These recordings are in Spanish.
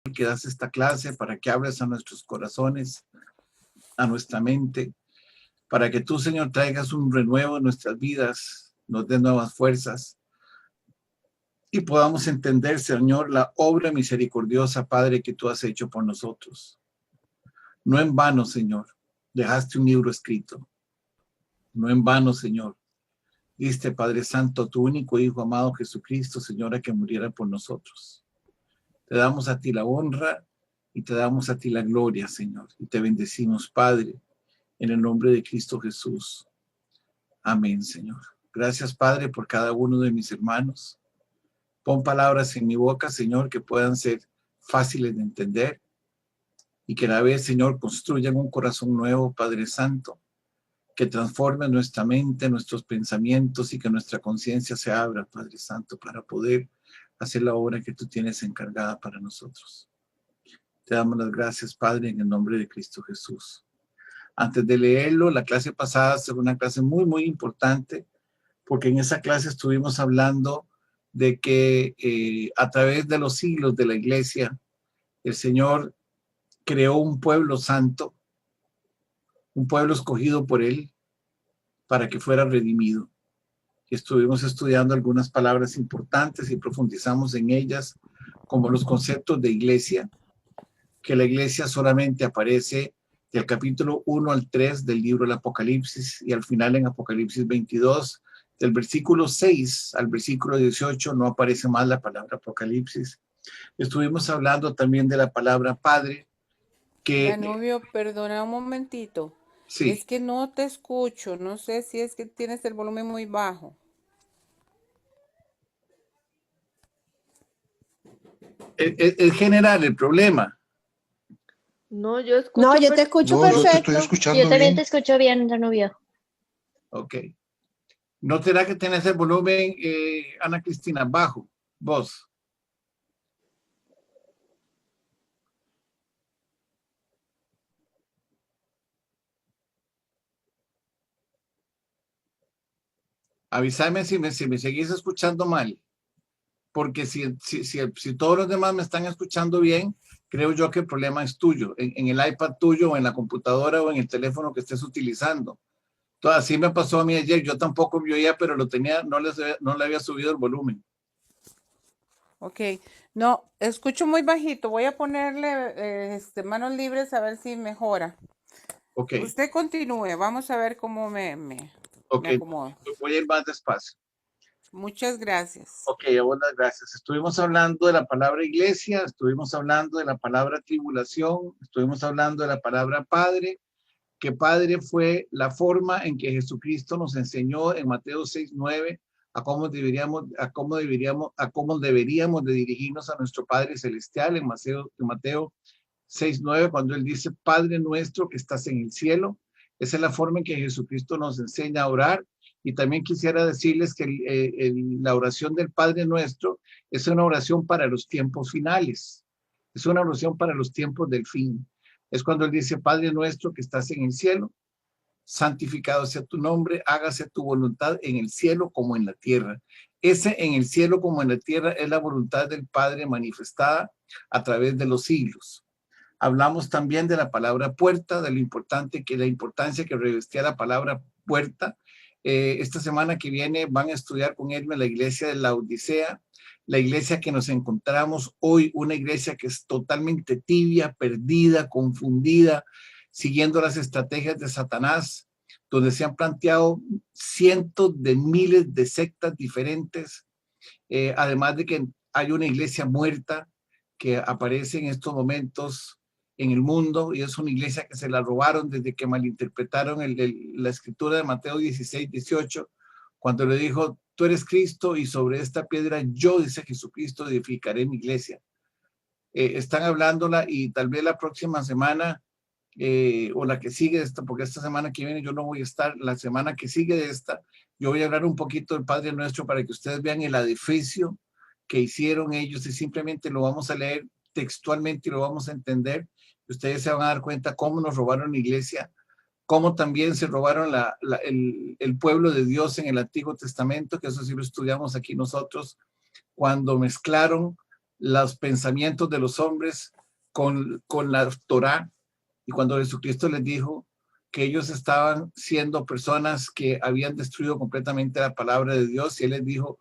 que das esta clase, para que hables a nuestros corazones, a nuestra mente, para que tú, Señor, traigas un renuevo en nuestras vidas, nos des nuevas fuerzas y podamos entender, Señor, la obra misericordiosa, Padre, que tú has hecho por nosotros. No en vano, Señor, dejaste un libro escrito. No en vano, Señor, diste, Padre Santo, tu único Hijo amado Jesucristo, Señor, a que muriera por nosotros. Te damos a ti la honra y te damos a ti la gloria, Señor. Y te bendecimos, Padre, en el nombre de Cristo Jesús. Amén, Señor. Gracias, Padre, por cada uno de mis hermanos. Pon palabras en mi boca, Señor, que puedan ser fáciles de entender y que a la vez, Señor, construyan un corazón nuevo, Padre Santo, que transforme nuestra mente, nuestros pensamientos y que nuestra conciencia se abra, Padre Santo, para poder hacer la obra que tú tienes encargada para nosotros. Te damos las gracias, Padre, en el nombre de Cristo Jesús. Antes de leerlo, la clase pasada fue una clase muy, muy importante, porque en esa clase estuvimos hablando de que a través de los siglos de la iglesia, el Señor creó un pueblo santo, un pueblo escogido por Él para que fuera redimido. Y estuvimos estudiando algunas palabras importantes y profundizamos en ellas, como los conceptos de iglesia, que la iglesia solamente aparece del capítulo 1 al 3 del libro del Apocalipsis y al final en Apocalipsis 22, del versículo 6 al versículo 18 no aparece más la palabra Apocalipsis. Estuvimos hablando también de la palabra Padre, que... Danubio, perdona un momentito. Sí. Es que no te escucho, no sé si es que tienes el volumen muy bajo. Es general el problema. No, yo escucho. No, yo te escucho perfecto. Yo te estoy escuchando Yo también bien. te escucho bien, Danubio. Ok. ¿No será que tenés el volumen, Ana Cristina, bajo? Vos. Avísame si me seguís escuchando mal. Porque si todos los demás me están escuchando bien, creo yo que el problema es tuyo, en el iPad tuyo o en la computadora o en el teléfono que estés utilizando. Entonces, así me pasó a mí ayer, yo tampoco me oía, pero lo tenía, no le había subido el volumen. Ok, no, escucho muy bajito, voy a ponerle manos libres a ver si mejora. Ok. Usted continúe, vamos a ver cómo me acomodo. Voy a ir más despacio. Muchas gracias. Ok, buenas gracias. Estuvimos hablando de la palabra iglesia, estuvimos hablando de la palabra tribulación, estuvimos hablando de la palabra Padre, que Padre fue la forma en que Jesucristo nos enseñó en Mateo 6:9 a cómo deberíamos de dirigirnos a nuestro Padre Celestial en Mateo 6:9, cuando Él dice, Padre nuestro que estás en el cielo. Esa es la forma en que Jesucristo nos enseña a orar. Y también quisiera decirles que la oración del Padre Nuestro es una oración para los tiempos finales. Es una oración para los tiempos del fin. Es cuando Él dice, Padre Nuestro que estás en el cielo, santificado sea tu nombre, hágase tu voluntad en el cielo como en la tierra. Ese en el cielo como en la tierra es la voluntad del Padre manifestada a través de los siglos. Hablamos también de la palabra puerta, de la importancia que revestía la palabra puerta. Esta semana que viene van a estudiar con Edme la iglesia de la Odisea, la iglesia que nos encontramos hoy, una iglesia que es totalmente tibia, perdida, confundida, siguiendo las estrategias de Satanás, donde se han planteado cientos de miles de sectas diferentes, además de que hay una iglesia muerta que aparece en estos momentos en el mundo, y es una iglesia que se la robaron desde que malinterpretaron la escritura de Mateo 16:18, cuando le dijo, tú eres Cristo y sobre esta piedra yo, dice Jesucristo, edificaré mi iglesia. Están hablándola y tal vez la próxima semana o la que sigue de esta, porque esta semana que viene yo no voy a estar, la semana que sigue de esta, yo voy a hablar un poquito del Padre Nuestro para que ustedes vean el edificio que hicieron ellos y simplemente lo vamos a leer textualmente y lo vamos a entender. Ustedes se van a dar cuenta cómo nos robaron la iglesia, cómo también se robaron el pueblo de Dios en el Antiguo Testamento, que eso sí lo estudiamos aquí nosotros, cuando mezclaron los pensamientos de los hombres con la Torá. Y cuando Jesucristo les dijo que ellos estaban siendo personas que habían destruido completamente la palabra de Dios, y Él les dijo,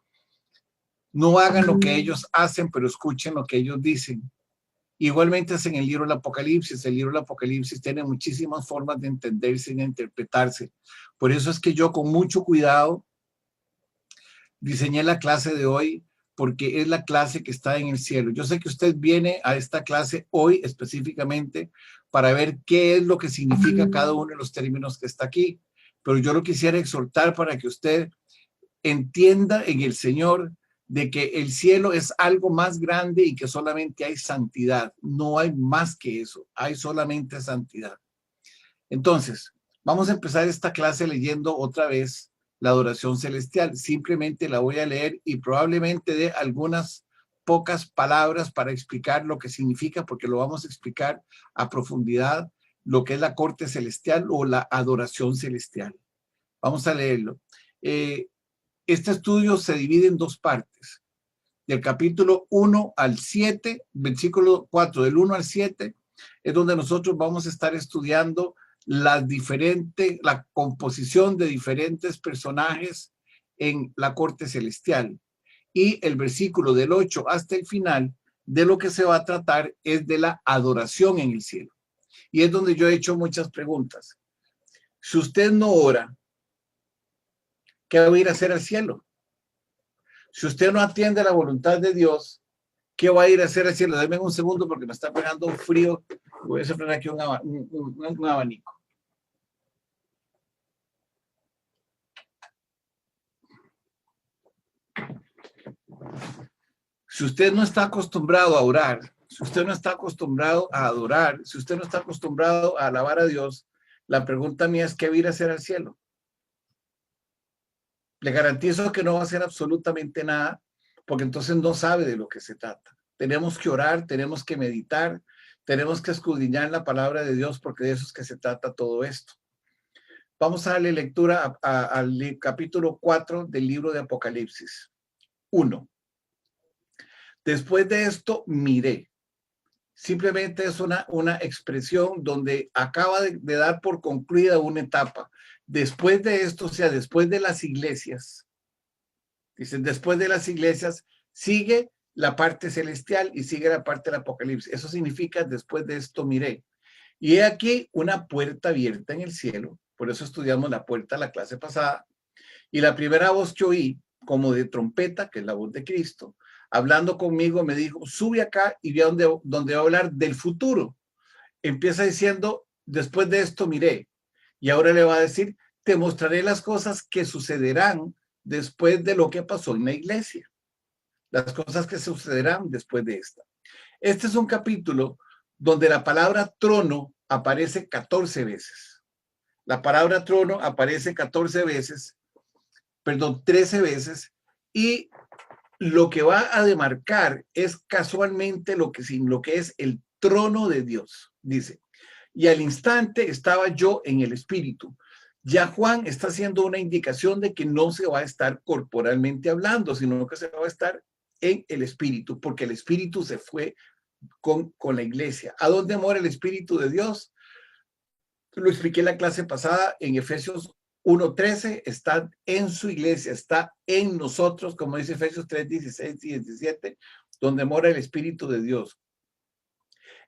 no hagan lo que ellos hacen, pero escuchen lo que ellos dicen. Igualmente es en el libro del Apocalipsis. El libro del Apocalipsis tiene muchísimas formas de entenderse y de interpretarse. Por eso es que yo con mucho cuidado diseñé la clase de hoy, porque es la clase que está en el cielo. Yo sé que usted viene a esta clase hoy específicamente para ver qué es lo que significa cada uno de los términos que está aquí, pero yo lo quisiera exhortar para que usted entienda en el Señor de que el cielo es algo más grande y que solamente hay santidad. No hay más que eso, hay solamente santidad. Entonces, vamos a empezar esta clase leyendo otra vez la adoración celestial. Simplemente la voy a leer y probablemente dé algunas pocas palabras para explicar lo que significa, porque lo vamos a explicar a profundidad, lo que es la corte celestial o la adoración celestial. Vamos a leerlo. Este estudio se divide en dos partes. Del capítulo 1 al 7, versículo 4, del 1 al 7, es donde nosotros vamos a estar estudiando la composición de diferentes personajes en la corte celestial. Y el versículo del 8 hasta el final, de lo que se va a tratar es de la adoración en el cielo. Y es donde yo he hecho muchas preguntas. Si usted no ora, ¿qué va a ir a hacer al cielo? Si usted no atiende a la voluntad de Dios, ¿qué va a ir a hacer al cielo? Denme un segundo porque me está pegando un frío. Voy a soplar aquí un abanico. Si usted no está acostumbrado a orar, si usted no está acostumbrado a adorar, si usted no está acostumbrado a alabar a Dios, la pregunta mía es, ¿qué va a ir a hacer al cielo? Le garantizo que no va a hacer absolutamente nada, porque entonces no sabe de lo que se trata. Tenemos que orar, tenemos que meditar, tenemos que escudriñar la palabra de Dios, porque de eso es que se trata todo esto. Vamos a darle lectura al capítulo 4 del libro de Apocalipsis. 1. Después de esto, miré. Simplemente es una expresión donde acaba de dar por concluida una etapa. Después de esto, o sea, después de las iglesias, dicen, después de las iglesias, sigue la parte celestial y sigue la parte del Apocalipsis. Eso significa, después de esto miré. Y he aquí una puerta abierta en el cielo. Por eso estudiamos la puerta la clase pasada. Y la primera voz que oí, como de trompeta, que es la voz de Cristo, hablando conmigo, me dijo, sube acá y ve donde va a hablar del futuro. Empieza diciendo, después de esto miré. Y ahora le va a decir, te mostraré las cosas que sucederán después de lo que pasó en la iglesia. Las cosas que sucederán después de esta. Este es un capítulo donde la palabra trono aparece 14 veces. La palabra trono aparece 13 veces, y lo que va a demarcar es casualmente lo que es el trono de Dios. Dice, y al instante estaba yo en el espíritu. Ya Juan está haciendo una indicación de que no se va a estar corporalmente hablando, sino que se va a estar en el espíritu, porque el espíritu se fue con la iglesia. ¿A dónde mora el espíritu de Dios? Lo expliqué en la clase pasada en Efesios 1:13, está en su iglesia, está en nosotros, como dice Efesios 3:16 y 17, donde mora el Espíritu de Dios.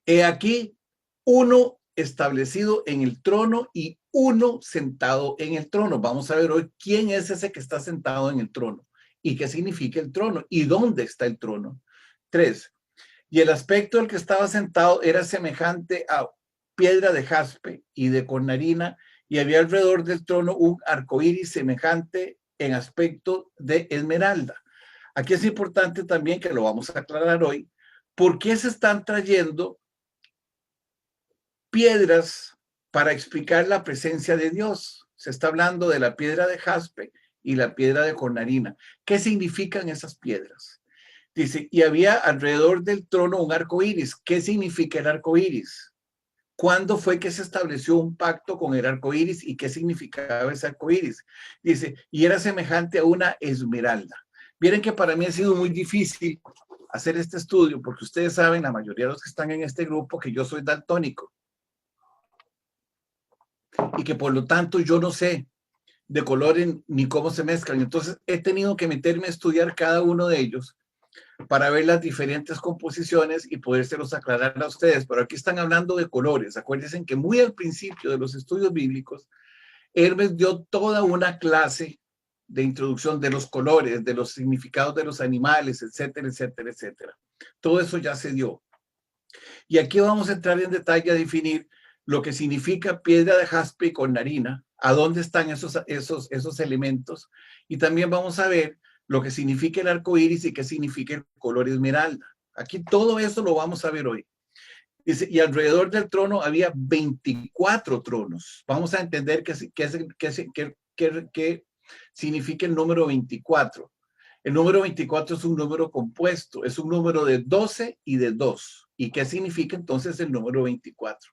He aquí uno establecido en el trono y uno sentado en el trono. Vamos a ver hoy quién es ese que está sentado en el trono y qué significa el trono y dónde está el trono. 3. Y el aspecto del que estaba sentado era semejante a piedra de jaspe y de cornalina, y había alrededor del trono un arcoíris semejante en aspecto de esmeralda. Aquí es importante también que lo vamos a aclarar hoy, ¿por qué se están trayendo piedras para explicar la presencia de Dios? Se está hablando de la piedra de jaspe y la piedra de cornalina. ¿Qué significan esas piedras? Dice, y había alrededor del trono un arco iris. ¿Qué significa el arco iris? ¿Cuándo fue que se estableció un pacto con el arco iris y qué significaba ese arco iris? Dice, y era semejante a una esmeralda. Miren que para mí ha sido muy difícil hacer este estudio porque ustedes saben, la mayoría de los que están en este grupo, que yo soy daltónico y que por lo tanto yo no sé de colores ni cómo se mezclan. Entonces he tenido que meterme a estudiar cada uno de ellos para ver las diferentes composiciones y podérselos aclarar a ustedes. Pero aquí están hablando de colores. Acuérdense que muy al principio de los estudios bíblicos, Hermes dio toda una clase de introducción de los colores, de los significados de los animales, etcétera, etcétera, etcétera. Todo eso ya se dio. Y aquí vamos a entrar en detalle a definir lo que significa piedra de jaspe y cornalina, a dónde están esos elementos, y también vamos a ver lo que significa el arco iris y qué significa el color esmeralda. Aquí todo eso lo vamos a ver hoy. Dice, y alrededor del trono había 24 tronos. Vamos a entender qué significa el número 24. El número 24 es un número compuesto, es un número de 12 y de 2. ¿Y qué significa entonces el número 24?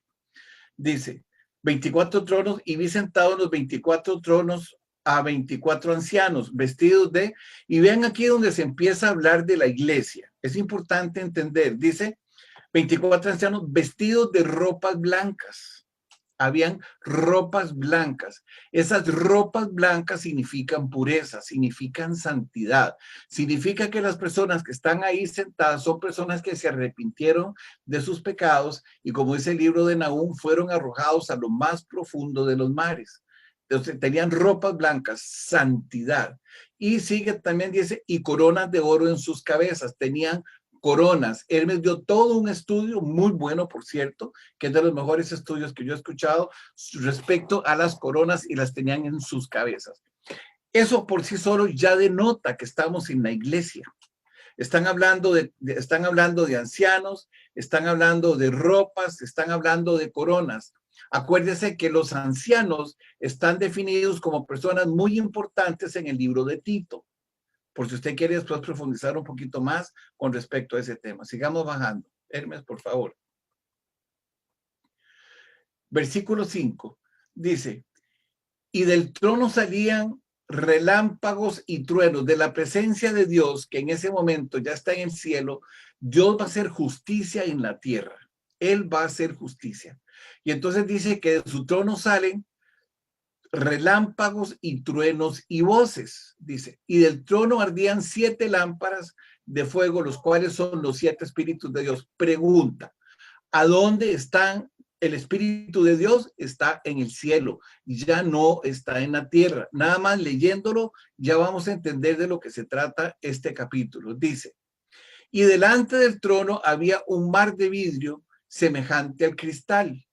Dice, 24 tronos, y vi sentados en los 24 tronos a 24 ancianos vestidos de, y vean aquí donde se empieza a hablar de la iglesia. Es importante entender, dice, 24 ancianos vestidos de ropas blancas. Habían ropas blancas. Esas ropas blancas significan pureza, significan santidad. Significa que las personas que están ahí sentadas son personas que se arrepintieron de sus pecados y, como dice el libro de Nahum, fueron arrojados a lo más profundo de los mares. Entonces tenían ropas blancas, santidad. Y sigue también, dice, y coronas de oro en sus cabezas. Tenían coronas. Hermes dio todo un estudio muy bueno, por cierto, que es de los mejores estudios que yo he escuchado respecto a las coronas, y las tenían en sus cabezas. Eso por sí solo ya denota que estamos en la iglesia. Están hablando de ancianos, están hablando de ropas, están hablando de coronas. Acuérdese que los ancianos están definidos como personas muy importantes en el libro de Tito, por si usted quiere después profundizar un poquito más con respecto a ese tema. Sigamos bajando. Hermes, por favor. Versículo 5 dice, y del trono salían relámpagos y truenos de la presencia de Dios, que en ese momento ya está en el cielo. Dios va a hacer justicia en la tierra. Él va a hacer justicia. Y entonces dice que de su trono salen relámpagos y truenos y voces, dice, y del trono ardían 7 lámparas de fuego, los cuales son los 7 espíritus de Dios. Pregunta, ¿a dónde están? El espíritu de Dios está en el cielo, ya no está en la tierra. Nada más leyéndolo ya vamos a entender de lo que se trata este capítulo. Dice, y delante del trono había un mar de vidrio semejante al cristal.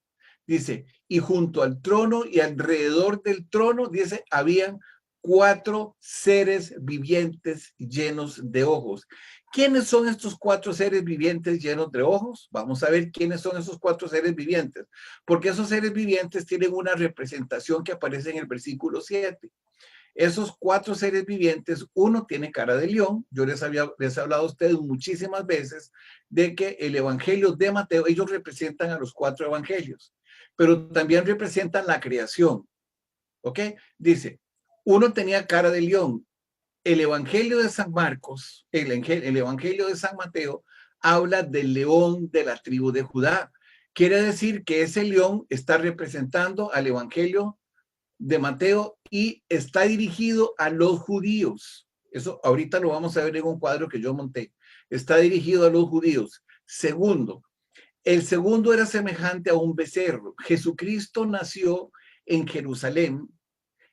Dice, y junto al trono y alrededor del trono, dice, habían 4 seres vivientes llenos de ojos. ¿Quiénes son estos 4 seres vivientes llenos de ojos? Vamos a ver quiénes son esos 4 seres vivientes, porque esos seres vivientes tienen una representación que aparece en el versículo 7. Esos 4 seres vivientes, uno tiene cara de león. Yo les he hablado a ustedes muchísimas veces de que el evangelio de Mateo, ellos representan a los 4 evangelios, pero también representan la creación. ¿Ok? Dice, uno tenía cara de león. El evangelio de San Marcos, el evangelio de San Mateo, habla del león de la tribu de Judá. Quiere decir que ese león está representando al evangelio de Mateo y está dirigido a los judíos. Eso ahorita lo vamos a ver en un cuadro que yo monté. Está dirigido a los judíos. Segundo, el segundo era semejante a un becerro. Jesucristo nació en Jerusalén,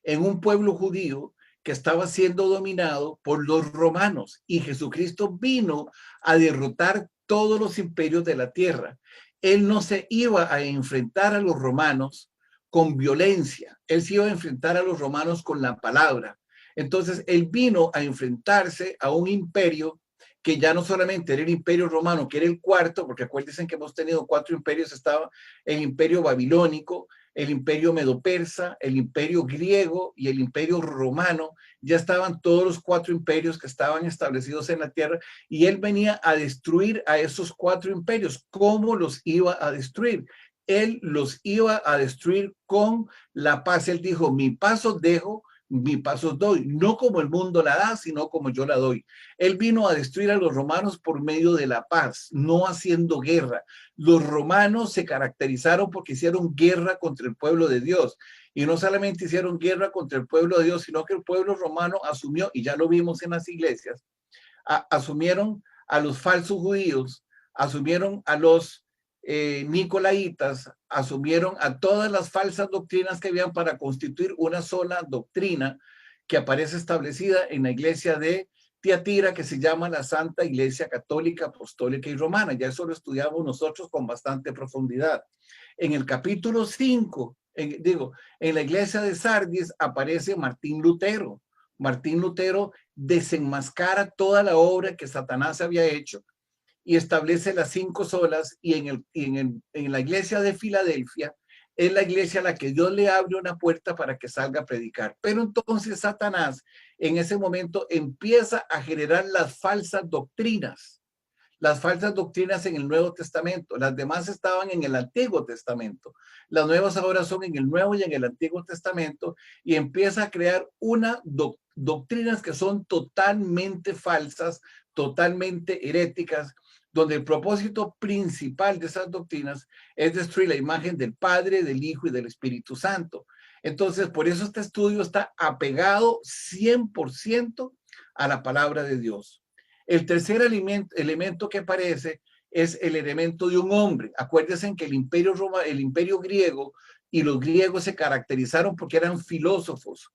en un pueblo judío que estaba siendo dominado por los romanos, y Jesucristo vino a derrotar todos los imperios de la tierra. Él no se iba a enfrentar a los romanos con violencia, él se iba a enfrentar a los romanos con la palabra. Entonces él vino a enfrentarse a un imperio que ya no solamente era el imperio romano, que era el cuarto, porque acuérdense que hemos tenido 4 imperios. Estaba el imperio babilónico, el imperio medo-persa, el imperio griego y el imperio romano. Ya estaban todos los 4 imperios que estaban establecidos en la tierra, y él venía a destruir a esos 4 imperios. ¿Cómo los iba a destruir? Él los iba a destruir con la paz. Él dijo, mi paz os dejo, mi paz os doy, no como el mundo la da, sino como yo la doy. Él vino a destruir a los romanos por medio de la paz, no haciendo guerra. Los romanos se caracterizaron porque hicieron guerra contra el pueblo de Dios. Y no solamente hicieron guerra contra el pueblo de Dios, sino que el pueblo romano asumió, y ya lo vimos en las iglesias, asumieron a los falsos judíos, asumieron a los nicolaitas, asumieron a todas las falsas doctrinas que habían para constituir una sola doctrina que aparece establecida en la iglesia de Tiatira, que se llama la Santa Iglesia Católica, Apostólica y Romana. Ya eso lo estudiamos nosotros con bastante profundidad. En el capítulo 5, en la iglesia de Sardis aparece Martín Lutero. Martín Lutero desenmascara toda la obra que Satanás había hecho y establece las 5 solas, y en la iglesia de Filadelfia es la iglesia a la que Dios le abre una puerta para que salga a predicar. Pero entonces Satanás en ese momento empieza a generar las falsas doctrinas en el Nuevo Testamento. Las demás estaban en el Antiguo Testamento. Las nuevas ahora son en el Nuevo y en el Antiguo Testamento, y empieza a crear doctrinas que son totalmente falsas, totalmente heréticas, donde el propósito principal de esas doctrinas es destruir la imagen del Padre, del Hijo y del Espíritu Santo. Entonces, por eso este estudio está apegado 100% a la palabra de Dios. El tercer elemento que aparece es el elemento de un hombre. Acuérdense que el imperio griego y los griegos se caracterizaron porque eran filósofos.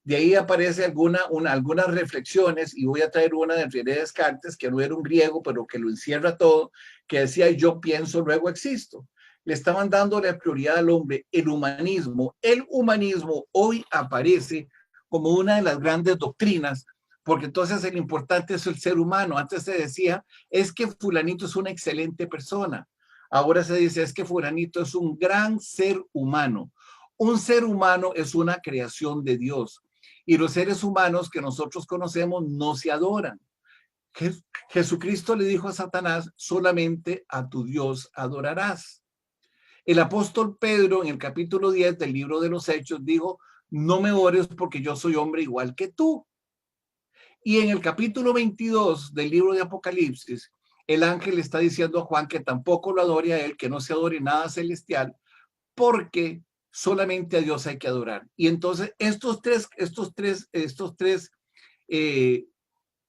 De ahí aparece algunas reflexiones, y voy a traer una de René Descartes, que no era un griego, pero que lo encierra todo, que decía: yo pienso, luego existo. Le estaban dando la prioridad al hombre, el humanismo. El humanismo hoy aparece como una de las grandes doctrinas, porque entonces el importante es el ser humano. Antes se decía, es que fulanito es una excelente persona. Ahora se dice, es que fulanito es un gran ser humano. Un ser humano es una creación de Dios. Y los seres humanos que nosotros conocemos no se adoran. Jesucristo le dijo a Satanás: solamente a tu Dios adorarás. El apóstol Pedro en el capítulo 10 del libro de los Hechos dijo: no me ores porque yo soy hombre igual que tú. Y en el capítulo 22 del libro de Apocalipsis, el ángel está diciendo a Juan que tampoco lo adore a él, que no se adore nada celestial, porque solamente a Dios hay que adorar. Y entonces estos tres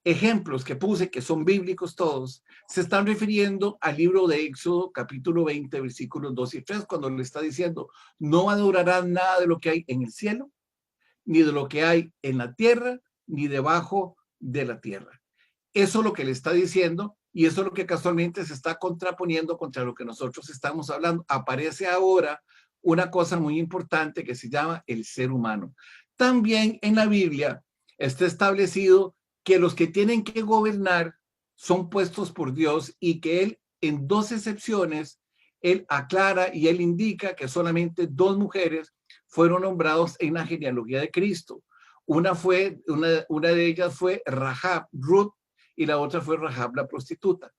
ejemplos que puse, que son bíblicos todos, se están refiriendo al libro de Éxodo, capítulo 20, versículos 2 y 3, cuando le está diciendo: no adorarán nada de lo que hay en el cielo, ni de lo que hay en la tierra, ni debajo de la tierra. Eso es lo que le está diciendo, y eso es lo que casualmente se está contraponiendo contra lo que nosotros estamos hablando. Aparece ahora una cosa muy importante que se llama el ser humano. También en la Biblia está establecido que los que tienen que gobernar son puestos por Dios, y que Él, en 2 excepciones, Él aclara y Él indica que solamente 2 mujeres fueron nombrados en la genealogía de Cristo. Una de ellas fue Rahab, Ruth, y la otra fue Rahab la prostituta,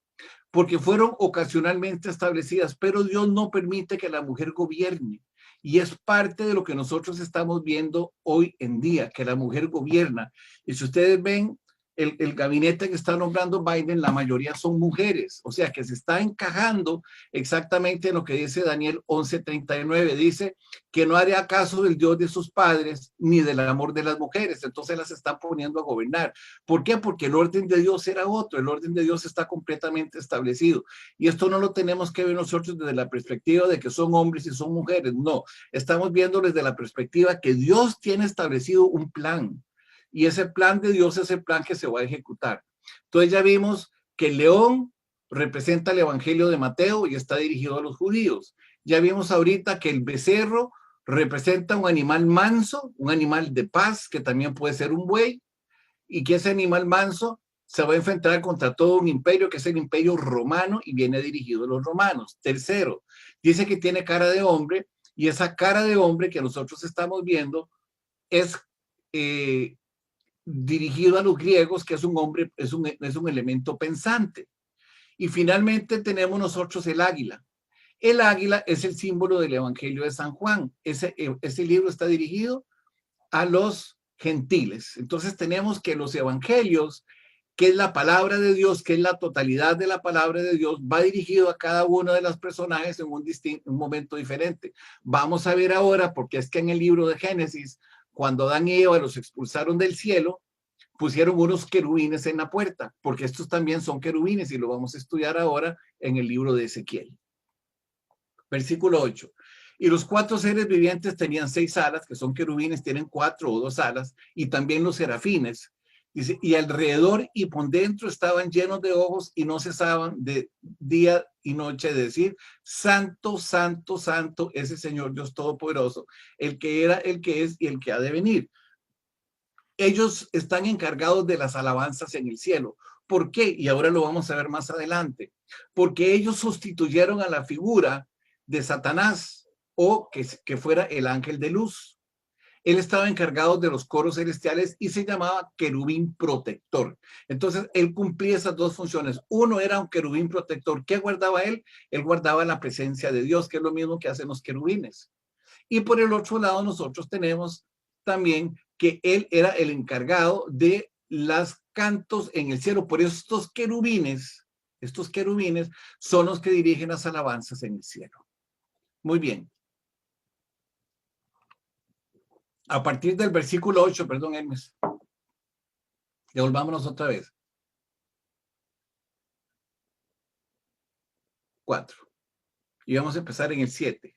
porque fueron ocasionalmente establecidas, pero Dios no permite que la mujer gobierne. Y es parte de lo que nosotros estamos viendo hoy en día, que la mujer gobierna. Y si ustedes ven el gabinete que está nombrando Biden, la mayoría son mujeres, o sea que se está encajando exactamente en lo que dice Daniel 11:39, dice que no hará caso del Dios de sus padres ni del amor de las mujeres. Entonces las están poniendo a gobernar. ¿Por qué? Porque el orden de Dios era otro, el orden de Dios está completamente establecido, y esto no lo tenemos que ver nosotros desde la perspectiva de que son hombres y son mujeres, no, estamos viendo desde la perspectiva que Dios tiene establecido un plan. Y ese plan de Dios es el plan que se va a ejecutar. Entonces ya vimos que el león representa el evangelio de Mateo y está dirigido a los judíos. Ya vimos ahorita que el becerro representa un animal manso, un animal de paz, que también puede ser un buey, y que ese animal manso se va a enfrentar contra todo un imperio, que es el imperio romano, y viene dirigido a los romanos. Tercero, dice que tiene cara de hombre, y esa cara de hombre que nosotros estamos viendo es dirigido a los griegos, que es un hombre, es un elemento pensante. Y finalmente tenemos nosotros el águila. El águila es el símbolo del Evangelio de San Juan. Ese libro está dirigido a los gentiles. Entonces tenemos que los evangelios, que es la palabra de Dios, que es la totalidad de la palabra de Dios, va dirigido a cada uno de los personajes en un momento diferente. Vamos a ver ahora, porque es que en el libro de Génesis, cuando Adán y Eva los expulsaron del cielo, pusieron unos querubines en la puerta, porque estos también son querubines y lo vamos a estudiar ahora en el libro de Ezequiel. Versículo 8. Y los 4 seres vivientes tenían 6 alas, que son querubines, tienen 4 o 2 alas, y también los serafines. Dice, y alrededor y por dentro estaban llenos de ojos y no cesaban de día y noche de decir, santo, santo, santo, ese Señor Dios Todopoderoso, el que era, el que es y el que ha de venir. Ellos están encargados de las alabanzas en el cielo. ¿Por qué? Y ahora lo vamos a ver más adelante. Porque ellos sustituyeron a la figura de Satanás o que fuera el ángel de luz. Él estaba encargado de los coros celestiales y se llamaba querubín protector. Entonces, él cumplía esas dos funciones. Uno era un querubín protector. ¿Qué guardaba él? Él guardaba la presencia de Dios, que es lo mismo que hacen los querubines. Y por el otro lado, nosotros tenemos también que él era el encargado de los cantos en el cielo. Por eso estos querubines son los que dirigen las alabanzas en el cielo. Muy bien. A partir del versículo 8, perdón, Hermes. Devolvámonos otra vez. 4. Y vamos a empezar en el 7.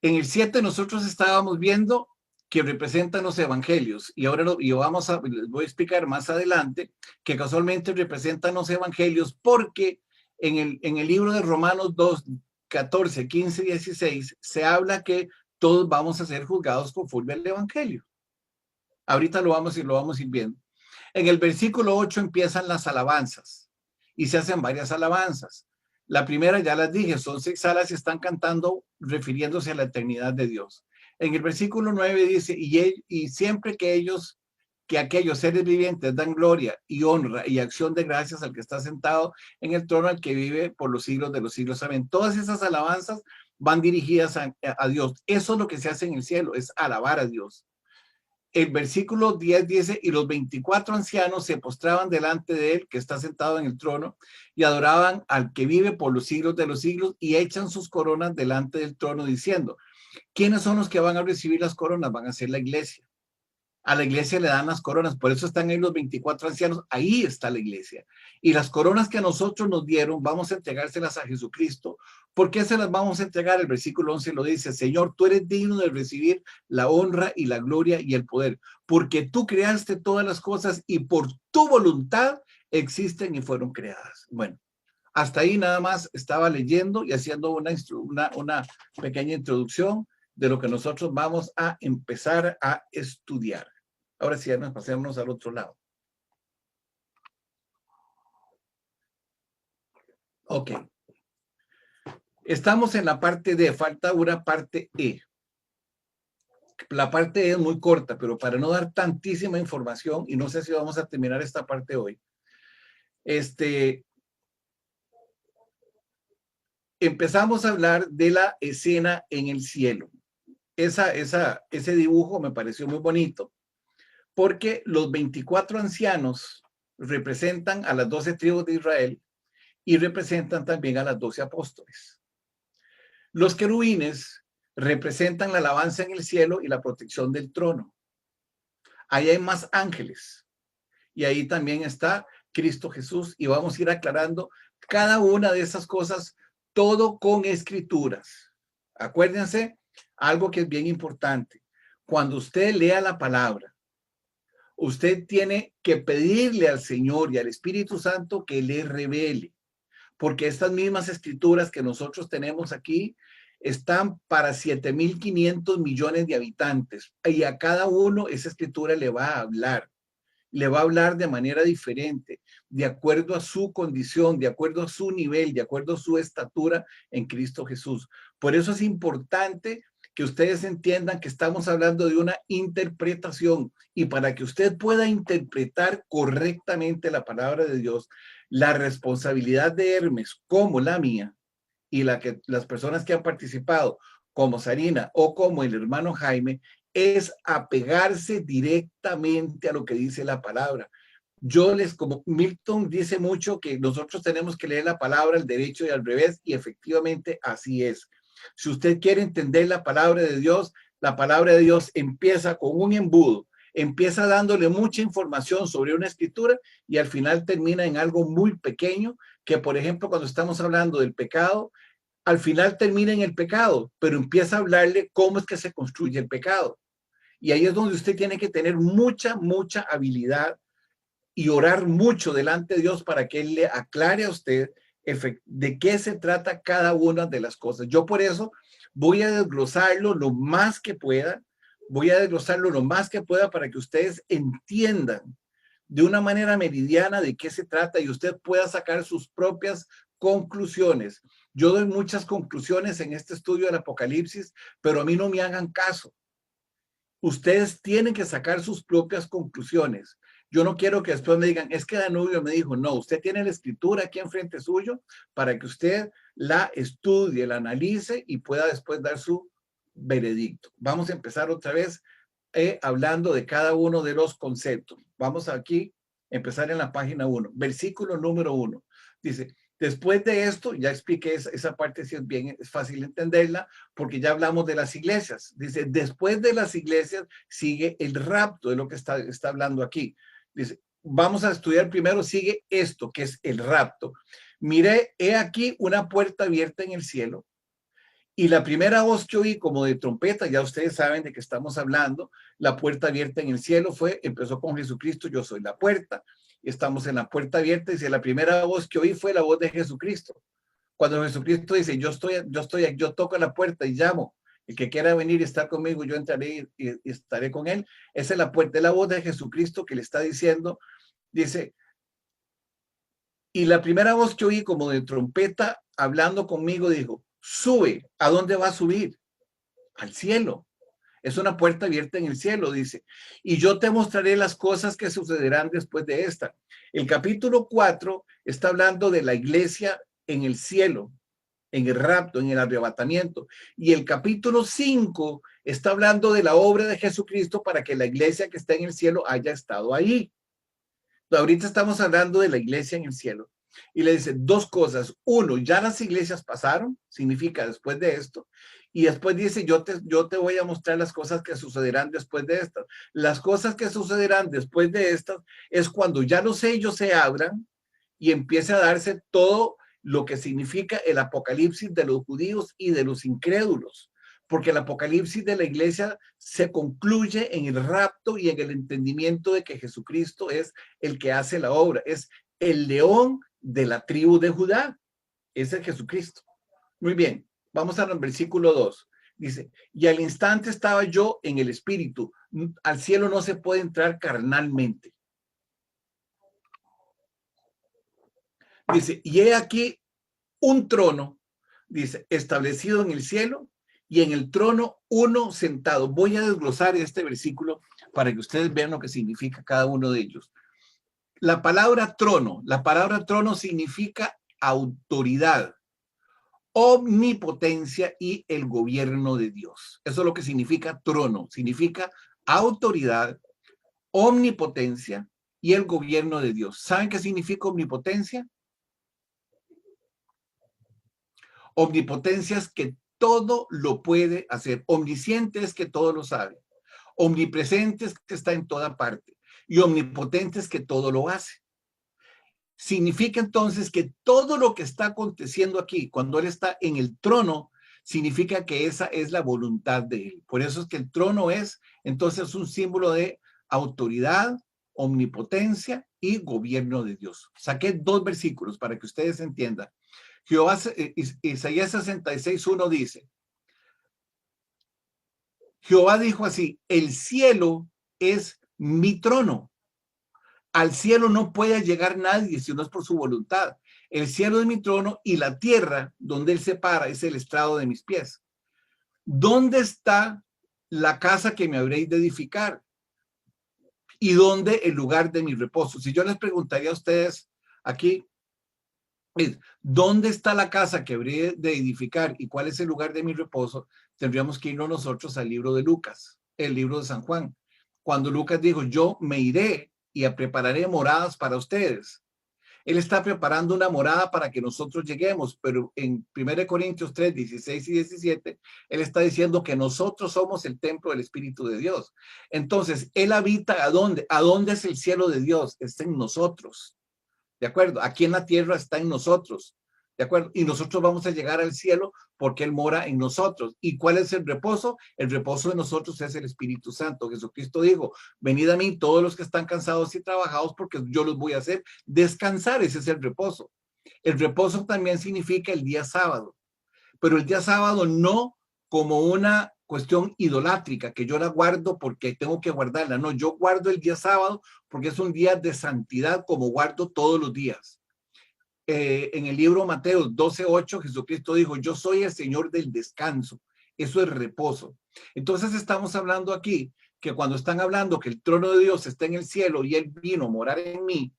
En el 7 nosotros estábamos viendo que representan los evangelios y ahora les voy a explicar más adelante que casualmente representan los evangelios porque en el libro de Romanos 2, 14, 15 y 16 se habla que todos vamos a ser juzgados conforme al evangelio. Ahorita lo vamos a ir viendo. En el versículo 8 empiezan las alabanzas y se hacen varias alabanzas. La primera ya las dije, son 6 alas y están cantando refiriéndose a la eternidad de Dios. En el versículo 9 dice, y siempre que aquellos seres vivientes dan gloria y honra y acción de gracias al que está sentado en el trono, al que vive por los siglos de los siglos. Amén. Todas esas alabanzas van dirigidas a Dios. Eso es lo que se hace en el cielo, es alabar a Dios. El versículo 10 dice, y los 24 ancianos se postraban delante de él, que está sentado en el trono, y adoraban al que vive por los siglos de los siglos, y echan sus coronas delante del trono, diciendo, ¿quiénes son los que van a recibir las coronas? Van a ser la iglesia. A la iglesia le dan las coronas, por eso están ahí los 24 ancianos, ahí está la iglesia. Y las coronas que a nosotros nos dieron, vamos a entregárselas a Jesucristo. ¿Por qué se las vamos a entregar? El versículo 11 lo dice, Señor, tú eres digno de recibir la honra y la gloria y el poder, porque tú creaste todas las cosas y por tu voluntad existen y fueron creadas. Bueno, hasta ahí nada más estaba leyendo y haciendo una pequeña introducción de lo que nosotros vamos a empezar a estudiar. Ahora sí, nos pasemos al otro lado. Ok. Estamos en la parte D, falta una parte E. La parte E es muy corta, pero para no dar tantísima información, y no sé si vamos a terminar esta parte hoy, empezamos a hablar de la escena en el cielo. Ese dibujo me pareció muy bonito, porque los 24 ancianos representan a las 12 tribus de Israel y representan también a las 12 apóstoles. Los querubines representan la alabanza en el cielo y la protección del trono. Ahí hay más ángeles y ahí también está Cristo Jesús y vamos a ir aclarando cada una de esas cosas, todo con escrituras. Acuérdense, algo que es bien importante. Cuando usted lea la palabra, usted tiene que pedirle al Señor y al Espíritu Santo que le revele, porque estas mismas escrituras que nosotros tenemos aquí están para 7.500 millones de habitantes y a cada uno esa escritura le va a hablar de manera diferente, de acuerdo a su condición, de acuerdo a su nivel, de acuerdo a su estatura en Cristo Jesús. Por eso es importante que ustedes entiendan que estamos hablando de una interpretación y para que usted pueda interpretar correctamente la palabra de Dios, la responsabilidad de Hermes como la mía y las personas que han participado como Sarina o como el hermano Jaime es apegarse directamente a lo que dice la palabra. Como Milton dice mucho que nosotros tenemos que leer la palabra al derecho y al revés, y efectivamente así es. Si usted quiere entender la palabra de Dios empieza con un embudo, empieza dándole mucha información sobre una escritura y al final termina en algo muy pequeño, que por ejemplo cuando estamos hablando del pecado, al final termina en el pecado, pero empieza a hablarle cómo es que se construye el pecado. Y ahí es donde usted tiene que tener mucha habilidad y orar mucho delante de Dios para que Él le aclare a usted de qué se trata cada una de las cosas. Yo por eso voy a desglosarlo lo más que pueda, para que ustedes entiendan de una manera meridiana de qué se trata y usted pueda sacar sus propias conclusiones. Yo doy muchas conclusiones en este estudio del Apocalipsis, pero a mí no me hagan caso. Ustedes tienen que sacar sus propias conclusiones. Yo no quiero que después me digan, es que Danubio me dijo, no, usted tiene la escritura aquí enfrente suyo para que usted la estudie, la analice y pueda después dar su veredicto. Vamos a empezar otra vez hablando de cada uno de los conceptos. Vamos aquí a empezar en la página 1, versículo número 1. Dice, después de esto, ya expliqué esa parte, si es bien, es fácil entenderla, porque ya hablamos de las iglesias. Dice, después de las iglesias sigue el rapto, de lo que está hablando aquí. Dice, vamos a estudiar primero, sigue esto, que es el rapto. Miré, he aquí una puerta abierta en el cielo. Y la primera voz que oí como de trompeta, ya ustedes saben de qué estamos hablando, la puerta abierta en el cielo empezó con Jesucristo, yo soy la puerta. Estamos en la puerta abierta, dice, la primera voz que oí fue la voz de Jesucristo. Cuando Jesucristo dice, yo toco la puerta y llamo, el que quiera venir y estar conmigo, yo entraré y estaré con él. Esa es la puerta, es la voz de Jesucristo que le está diciendo, dice, y la primera voz que oí como de trompeta hablando conmigo dijo, sube. ¿A dónde va a subir? Al cielo. Es una puerta abierta en el cielo, dice. Y yo te mostraré las cosas que sucederán después de esta. El capítulo 4 está hablando de la iglesia en el cielo, en el rapto, en el arrebatamiento. Y el capítulo 5 está hablando de la obra de Jesucristo para que la iglesia que está en el cielo haya estado ahí. Ahorita estamos hablando de la iglesia en el cielo. Y le dice dos cosas. Uno, ya las iglesias pasaron, significa después de esto. Y después dice, yo te voy a mostrar las cosas que sucederán después de estas. Las cosas que sucederán después de estas es cuando ya los sellos se abran y empiece a darse todo lo que significa el apocalipsis de los judíos y de los incrédulos. Porque el apocalipsis de la iglesia se concluye en el rapto y en el entendimiento de que Jesucristo es el que hace la obra. Es el león de la tribu de Judá. Ese es Jesucristo. Muy bien, vamos al versículo 2. Dice, y al instante estaba yo en el espíritu. Al cielo no se puede entrar carnalmente. Dice, y he aquí un trono, dice, establecido en el cielo, y en el trono uno sentado. Voy a desglosar este versículo para que ustedes vean lo que significa cada uno de ellos. La palabra trono significa autoridad, omnipotencia y el gobierno de Dios. Eso es lo que significa trono. Significa autoridad, omnipotencia y el gobierno de Dios. ¿Saben qué significa omnipotencia? Omnipotencia es que todo lo puede hacer. Omnisciente es que todo lo sabe. Omnipresente es que está en toda parte. Y omnipotente es que todo lo hace. Significa entonces que todo lo que está aconteciendo aquí, cuando Él está en el trono, significa que esa es la voluntad de Él. Por eso es que el trono es entonces un símbolo de autoridad, omnipotencia y gobierno de Dios. Saqué dos versículos para que ustedes entiendan. Isaías 66:1 dice, Jehová dijo así, el cielo es mi trono. Al cielo no puede llegar nadie si no es por su voluntad. El cielo es mi trono y la tierra donde Él se para es el estrado de mis pies. ¿Dónde está la casa que me habréis de edificar? ¿Y dónde el lugar de mi reposo? Si yo les preguntaría a ustedes aquí, ¿dónde está la casa que habré de edificar y cuál es el lugar de mi reposo? Tendríamos que irnos nosotros al libro de Lucas. el libro de San Juan, cuando Lucas dijo, yo me iré y prepararé moradas para ustedes. Él está preparando una morada para que nosotros lleguemos, pero en 1 Corintios 3, 16 y 17, él está diciendo que nosotros somos el templo del Espíritu de Dios. Entonces, él habita ¿a dónde? ¿A dónde es el cielo de Dios? Está en nosotros. ¿De acuerdo? Aquí en la tierra está en nosotros. ¿De acuerdo? Y nosotros vamos a llegar al cielo porque Él mora en nosotros. ¿Y cuál es el reposo? El reposo de nosotros es el Espíritu Santo. Jesucristo dijo, venid a mí todos los que están cansados y trabajados porque yo los voy a hacer descansar. Ese es el reposo. El reposo también significa el día sábado. Pero el día sábado no como una cuestión idolátrica, que yo la guardo porque tengo que guardarla. No, yo guardo el día sábado porque es un día de santidad como guardo todos los días. En el libro Mateo 12:8, Jesucristo dijo, yo soy el Señor del descanso. Eso es reposo. Entonces estamos hablando aquí que cuando están hablando que el trono de Dios está en el cielo y Él vino a morar en mí,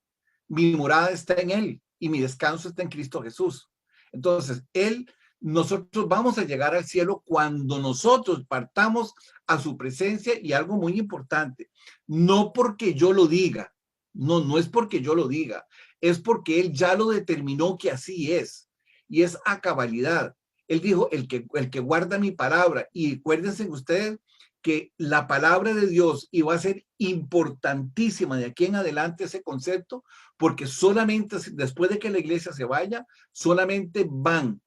mi morada está en Él y mi descanso está en Cristo Jesús. Entonces, nosotros vamos a llegar al cielo cuando nosotros partamos a su presencia, y algo muy importante, no porque yo lo diga, no es porque yo lo diga, es porque Él ya lo determinó que así es, y es a cabalidad. Él dijo, el que guarda mi palabra, y acuérdense ustedes que la palabra de Dios iba a ser importantísima de aquí en adelante ese concepto, porque solamente después de que la iglesia se vaya, solamente van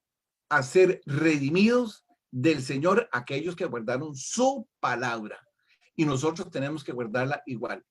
a ser redimidos del Señor aquellos que guardaron su palabra, y nosotros tenemos que guardarla igual.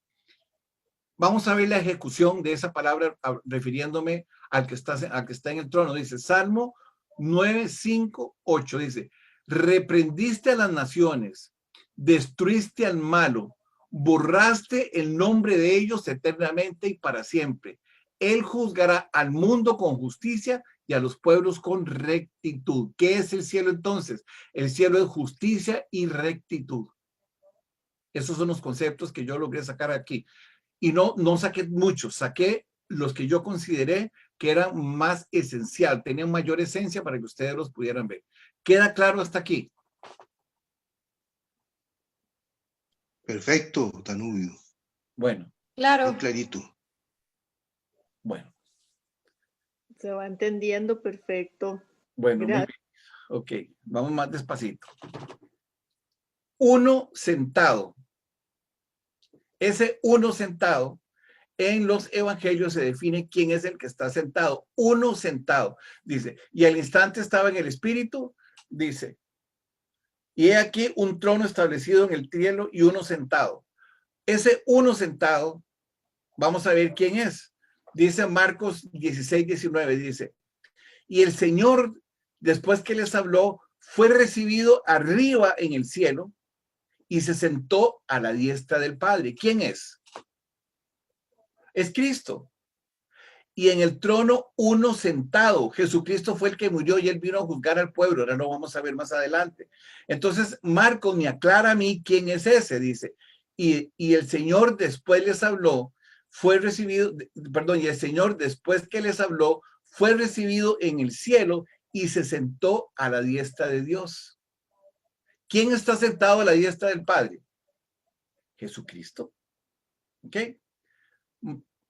Vamos a ver la ejecución de esa palabra refiriéndome al que está en el trono. Dice Salmo 9, 5, 8, dice, reprendiste a las naciones, destruiste al malo, borraste el nombre de ellos eternamente y para siempre. Él juzgará al mundo con justicia y a los pueblos con rectitud. ¿Qué es el cielo entonces? El cielo es justicia y rectitud. Esos son los conceptos que yo logré sacar aquí. Y no saqué muchos, saqué los que yo consideré que eran más esencial, tenían mayor esencia para que ustedes los pudieran ver. ¿Queda claro hasta aquí? Perfecto, Danubio. Bueno. Claro. Muy clarito. Bueno. Se va entendiendo perfecto. Bueno, muy bien. Ok, vamos más despacito. Uno sentado. Ese uno sentado, en los evangelios se define quién es el que está sentado. Uno sentado, dice, y al instante estaba en el espíritu, dice, y he aquí un trono establecido en el cielo y uno sentado. Ese uno sentado, vamos a ver quién es. Dice Marcos 16, 19, dice, y el Señor, después que les habló, fue recibido arriba en el cielo y se sentó a la diestra del Padre. ¿Quién es? Es Cristo. Y en el trono uno sentado. Jesucristo fue el que murió y Él vino a juzgar al pueblo. Ahora lo vamos a ver más adelante. Entonces, Marcos me aclara a mí quién es ese, dice. Y el Señor después les habló, fue recibido, perdón, y el Señor después que les habló, fue recibido en el cielo y se sentó a la diestra de Dios. ¿Quién está sentado a la diestra del Padre? Jesucristo. ¿Ok?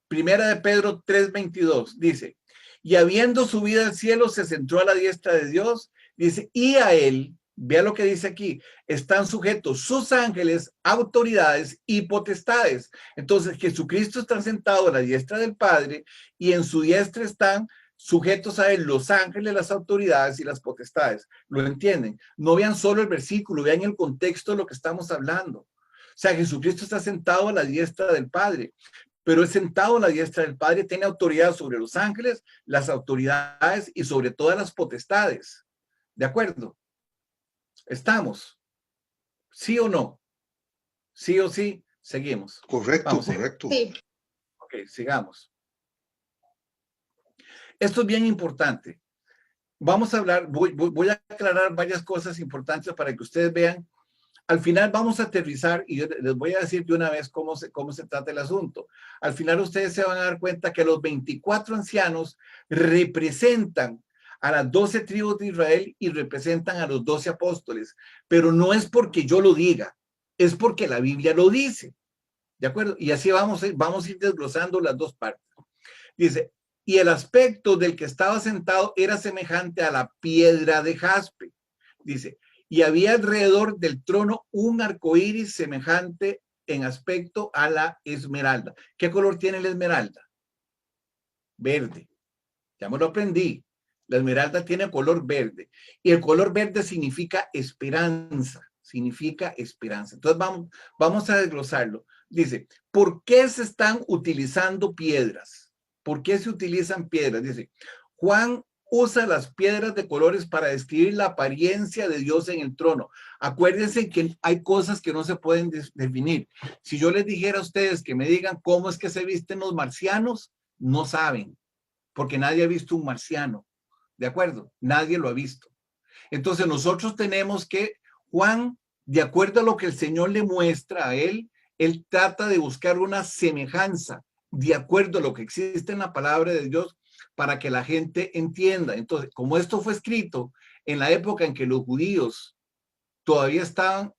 Primera de Pedro 3:22 dice, y habiendo subido al cielo, se sentó a la diestra de Dios, dice, y a Él, vea lo que dice aquí, están sujetos sus ángeles, autoridades y potestades. Entonces, Jesucristo está sentado a la diestra del Padre y en su diestra están sujetos a Él los ángeles, las autoridades y las potestades. ¿Lo entienden? No vean solo el versículo, vean el contexto de lo que estamos hablando. O sea, Jesucristo está sentado a la diestra del Padre, pero es sentado a la diestra del Padre, tiene autoridad sobre los ángeles, las autoridades y sobre todas las potestades. ¿De acuerdo? ¿Estamos? ¿Sí o no? ¿Sí o sí? Seguimos. Correcto, Vamos, correcto. Sí. Ok, sigamos. Esto es bien importante. Vamos a hablar, voy a aclarar varias cosas importantes para que ustedes vean. Al final vamos a aterrizar y yo les voy a decir de una vez cómo se trata el asunto. Al final ustedes se van a dar cuenta que los 24 ancianos representan a las 12 tribus de Israel y representan a los 12 apóstoles, pero no es porque yo lo diga, es porque la Biblia lo dice. ¿De acuerdo? Y así vamos a ir desglosando las dos partes. Dice, y el aspecto del que estaba sentado era semejante a la piedra de jaspe. Dice, y había alrededor del trono un arco iris semejante en aspecto a la esmeralda. ¿Qué color tiene la esmeralda? Verde. Ya me lo aprendí. La esmeralda tiene color verde. Y el color verde significa esperanza. Significa esperanza. Entonces vamos a desglosarlo. Dice, ¿por qué se están utilizando piedras? ¿Por qué se utilizan piedras? Dice, Juan usa las piedras de colores para describir la apariencia de Dios en el trono. Acuérdense que hay cosas que no se pueden definir. Si yo les dijera a ustedes que me digan cómo es que se visten los marcianos, no saben, porque nadie ha visto un marciano. ¿De acuerdo? Nadie lo ha visto. Entonces nosotros tenemos que, Juan, de acuerdo a lo que el Señor le muestra a él trata de buscar una semejanza de acuerdo a lo que existe en la palabra de Dios para que la gente entienda. Entonces, como esto fue escrito en la época en que los judíos todavía estaban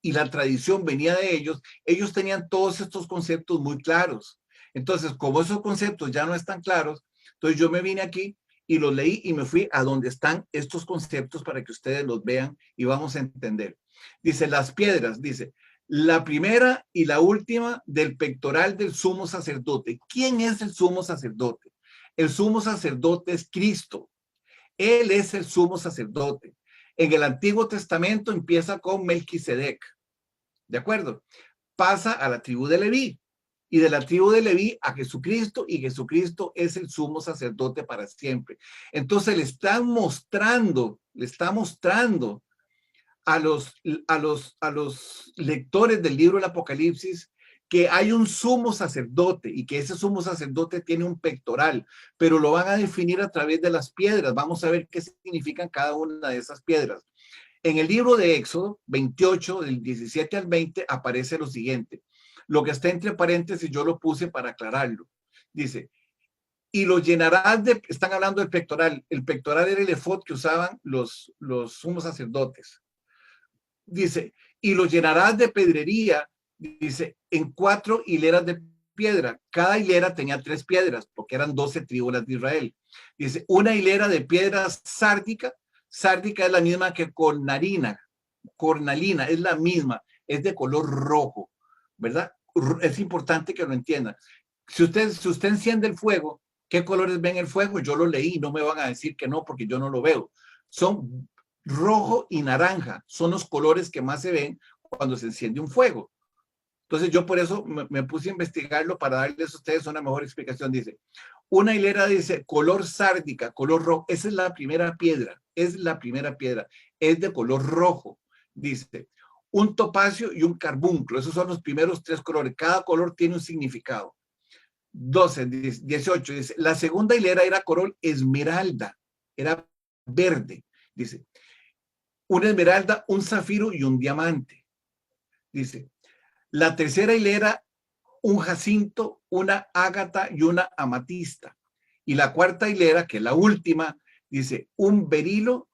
y la tradición venía de ellos tenían todos estos conceptos muy claros. Entonces, como esos conceptos ya no están claros, entonces yo me vine aquí y los leí y me fui a donde están estos conceptos para que ustedes los vean y vamos a entender. Dice, las piedras, dice, la primera y la última del pectoral del sumo sacerdote. ¿Quién es el sumo sacerdote? El sumo sacerdote es Cristo. Él es el sumo sacerdote. En el Antiguo Testamento empieza con Melquisedec. ¿De acuerdo? Pasa a la tribu de Leví. Y de la tribu de Leví a Jesucristo, y Jesucristo es el sumo sacerdote para siempre. Entonces le está mostrando a los lectores del libro del Apocalipsis que hay un sumo sacerdote y que ese sumo sacerdote tiene un pectoral, pero lo van a definir a través de las piedras. Vamos a ver qué significan cada una de esas piedras. En el libro de Éxodo 28, del 17 al 20, aparece lo siguiente. Lo que está entre paréntesis yo lo puse para aclararlo. Dice, y lo llenarás de, están hablando del pectoral. El pectoral era el efod que usaban los sumos sacerdotes. Dice, y lo llenarás de pedrería, dice, en 4 hileras de piedra. Cada hilera tenía 3 piedras, porque eran 12 tribus de Israel. Dice, una hilera de piedra sárdica. Sárdica es la misma que cornalina, es la misma, es de color rojo, ¿verdad? Es importante que lo entiendan. Si usted enciende el fuego, ¿qué colores ven el fuego? Yo lo leí, no me van a decir que no, porque yo no lo veo. Son rojo y naranja, son los colores que más se ven cuando se enciende un fuego. Entonces yo por eso me puse a investigarlo para darles a ustedes una mejor explicación. Dice, una hilera dice color sárdica, color rojo. Esa es la primera piedra, es de color rojo. Dice, un topacio y un carbunclo. Esos son los primeros 3 colores. Cada color tiene un significado. 18, dice, la segunda hilera era color esmeralda, era verde. Dice, una esmeralda, un zafiro y un diamante. Dice, la tercera hilera, un jacinto, una ágata y una amatista. Y la cuarta hilera, que es la última, dice un berilo,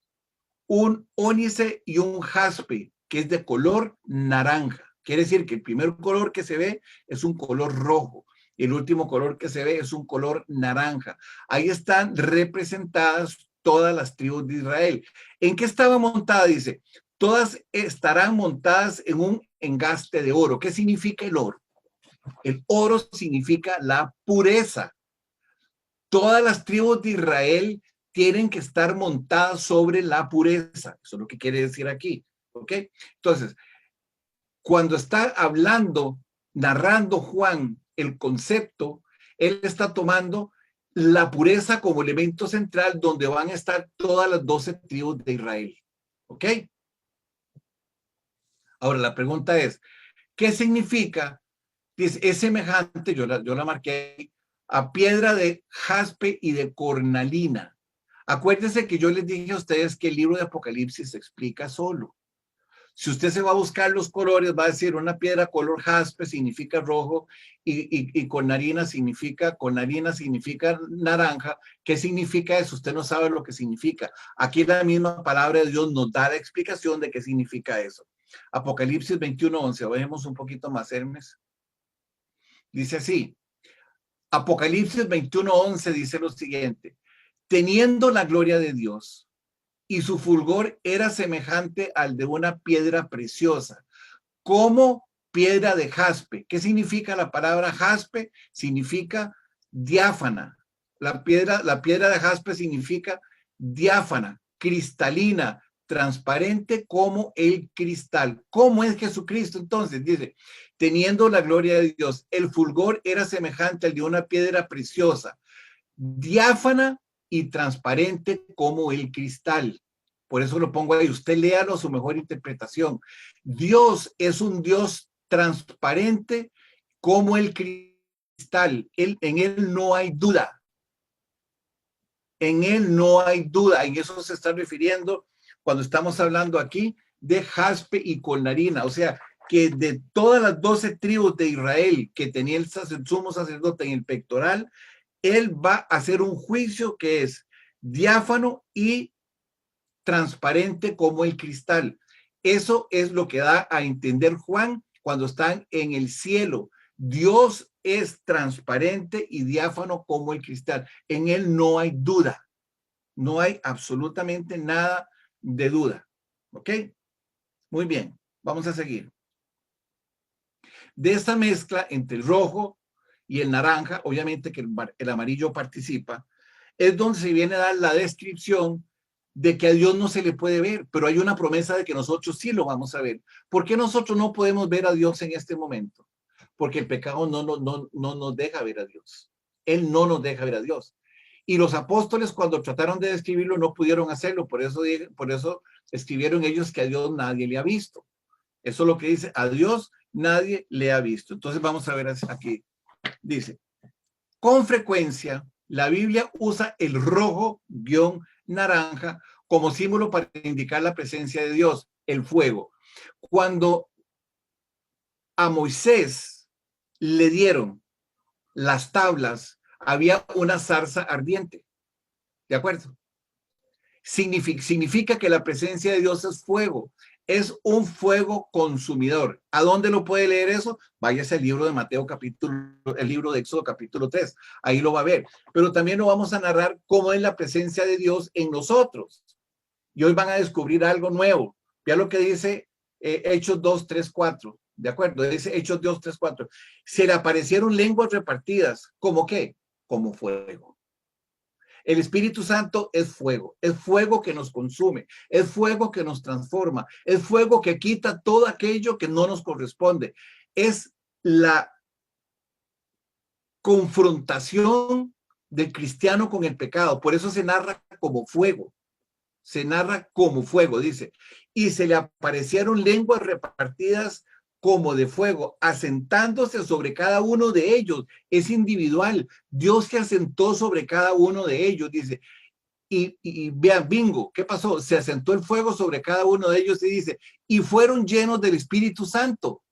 un ónice y un jaspe, que es de color naranja. Quiere decir que el primer color que se ve es un color rojo. Y el último color que se ve es un color naranja. Ahí están representadas todas las tribus de Israel. ¿En qué estaba montada? Dice, todas estarán montadas en un engaste de oro. ¿Qué significa el oro? El oro significa la pureza. Todas las tribus de Israel tienen que estar montadas sobre la pureza. Eso es lo que quiere decir aquí. ¿Ok? Entonces, cuando está hablando, narrando Juan el concepto, él está tomando la pureza como elemento central donde van a estar todas las 12 tribus de Israel. ¿Ok? Ahora, la pregunta es, ¿qué significa? Es semejante, yo la marqué, a piedra de jaspe y de cornalina. Acuérdense que yo les dije a ustedes que el libro de Apocalipsis se explica solo. Si usted se va a buscar los colores, va a decir una piedra color jaspe significa rojo y cornalina significa naranja. ¿Qué significa eso? Usted no sabe lo que significa. Aquí la misma palabra de Dios nos da la explicación de qué significa eso. Apocalipsis 21:11. Bajemos un poquito más, Hermes. Dice así. Apocalipsis 21:11 dice lo siguiente. Teniendo la gloria de Dios, y su fulgor era semejante al de una piedra preciosa, como piedra de jaspe. ¿Qué significa la palabra jaspe? Significa diáfana. La piedra de jaspe significa diáfana, cristalina, transparente como el cristal. ¿Cómo es Jesucristo? Entonces dice, teniendo la gloria de Dios, el fulgor era semejante al de una piedra preciosa, diáfana y transparente como el cristal. Por eso lo pongo ahí. Usted léalo a su mejor interpretación. Dios es un Dios transparente como el cristal. En él no hay duda. En él no hay duda. En eso se está refiriendo cuando estamos hablando aquí de jaspe y colnarina. O sea, que de todas las 12 tribus de Israel que tenía el sumo sacerdote en el pectoral, él va a hacer un juicio que es diáfano y transparente como el cristal. Eso es lo que da a entender Juan cuando están en el cielo. Dios es transparente y diáfano como el cristal. En él no hay duda. No hay absolutamente nada de duda. ¿Ok? Muy bien. Vamos a seguir. De esta mezcla entre el rojo y el naranja, obviamente que el amarillo participa, es donde se viene a dar la descripción de que a Dios no se le puede ver, pero hay una promesa de que nosotros sí lo vamos a ver. ¿Por qué nosotros no podemos ver a Dios en este momento? Porque el pecado no nos deja ver a Dios. Él no nos deja ver a Dios. Y los apóstoles, cuando trataron de describirlo, no pudieron hacerlo. Por eso escribieron ellos que a Dios nadie le ha visto. Eso es lo que dice, a Dios nadie le ha visto. Entonces vamos a ver aquí. Dice, con frecuencia, la Biblia usa el rojo naranja como símbolo para indicar la presencia de Dios, el fuego. Cuando a Moisés le dieron las tablas, había una zarza ardiente. ¿De acuerdo? Significa que la presencia de Dios es fuego. Es un fuego consumidor. ¿A dónde lo puede leer eso? Váyase al libro de Mateo el libro de Éxodo capítulo 3. Ahí lo va a ver. Pero también lo vamos a narrar cómo es la presencia de Dios en nosotros. Y hoy van a descubrir algo nuevo. Vea lo que dice Hechos 2, 3, 4. ¿De acuerdo? Dice Hechos 2, 3, 4. Se le aparecieron lenguas repartidas. ¿Cómo qué? Como fuego. El Espíritu Santo es fuego que nos consume, es fuego que nos transforma, es fuego que quita todo aquello que no nos corresponde. Es la confrontación del cristiano con el pecado. Por eso se narra como fuego. Se narra como fuego, dice. Y se le aparecieron lenguas repartidas como de fuego, asentándose sobre cada uno de ellos. Es individual. Dios se asentó sobre cada uno de ellos, dice. Y vean, bingo, ¿qué pasó? Se asentó el fuego sobre cada uno de ellos y dice, y fueron llenos del Espíritu Santo.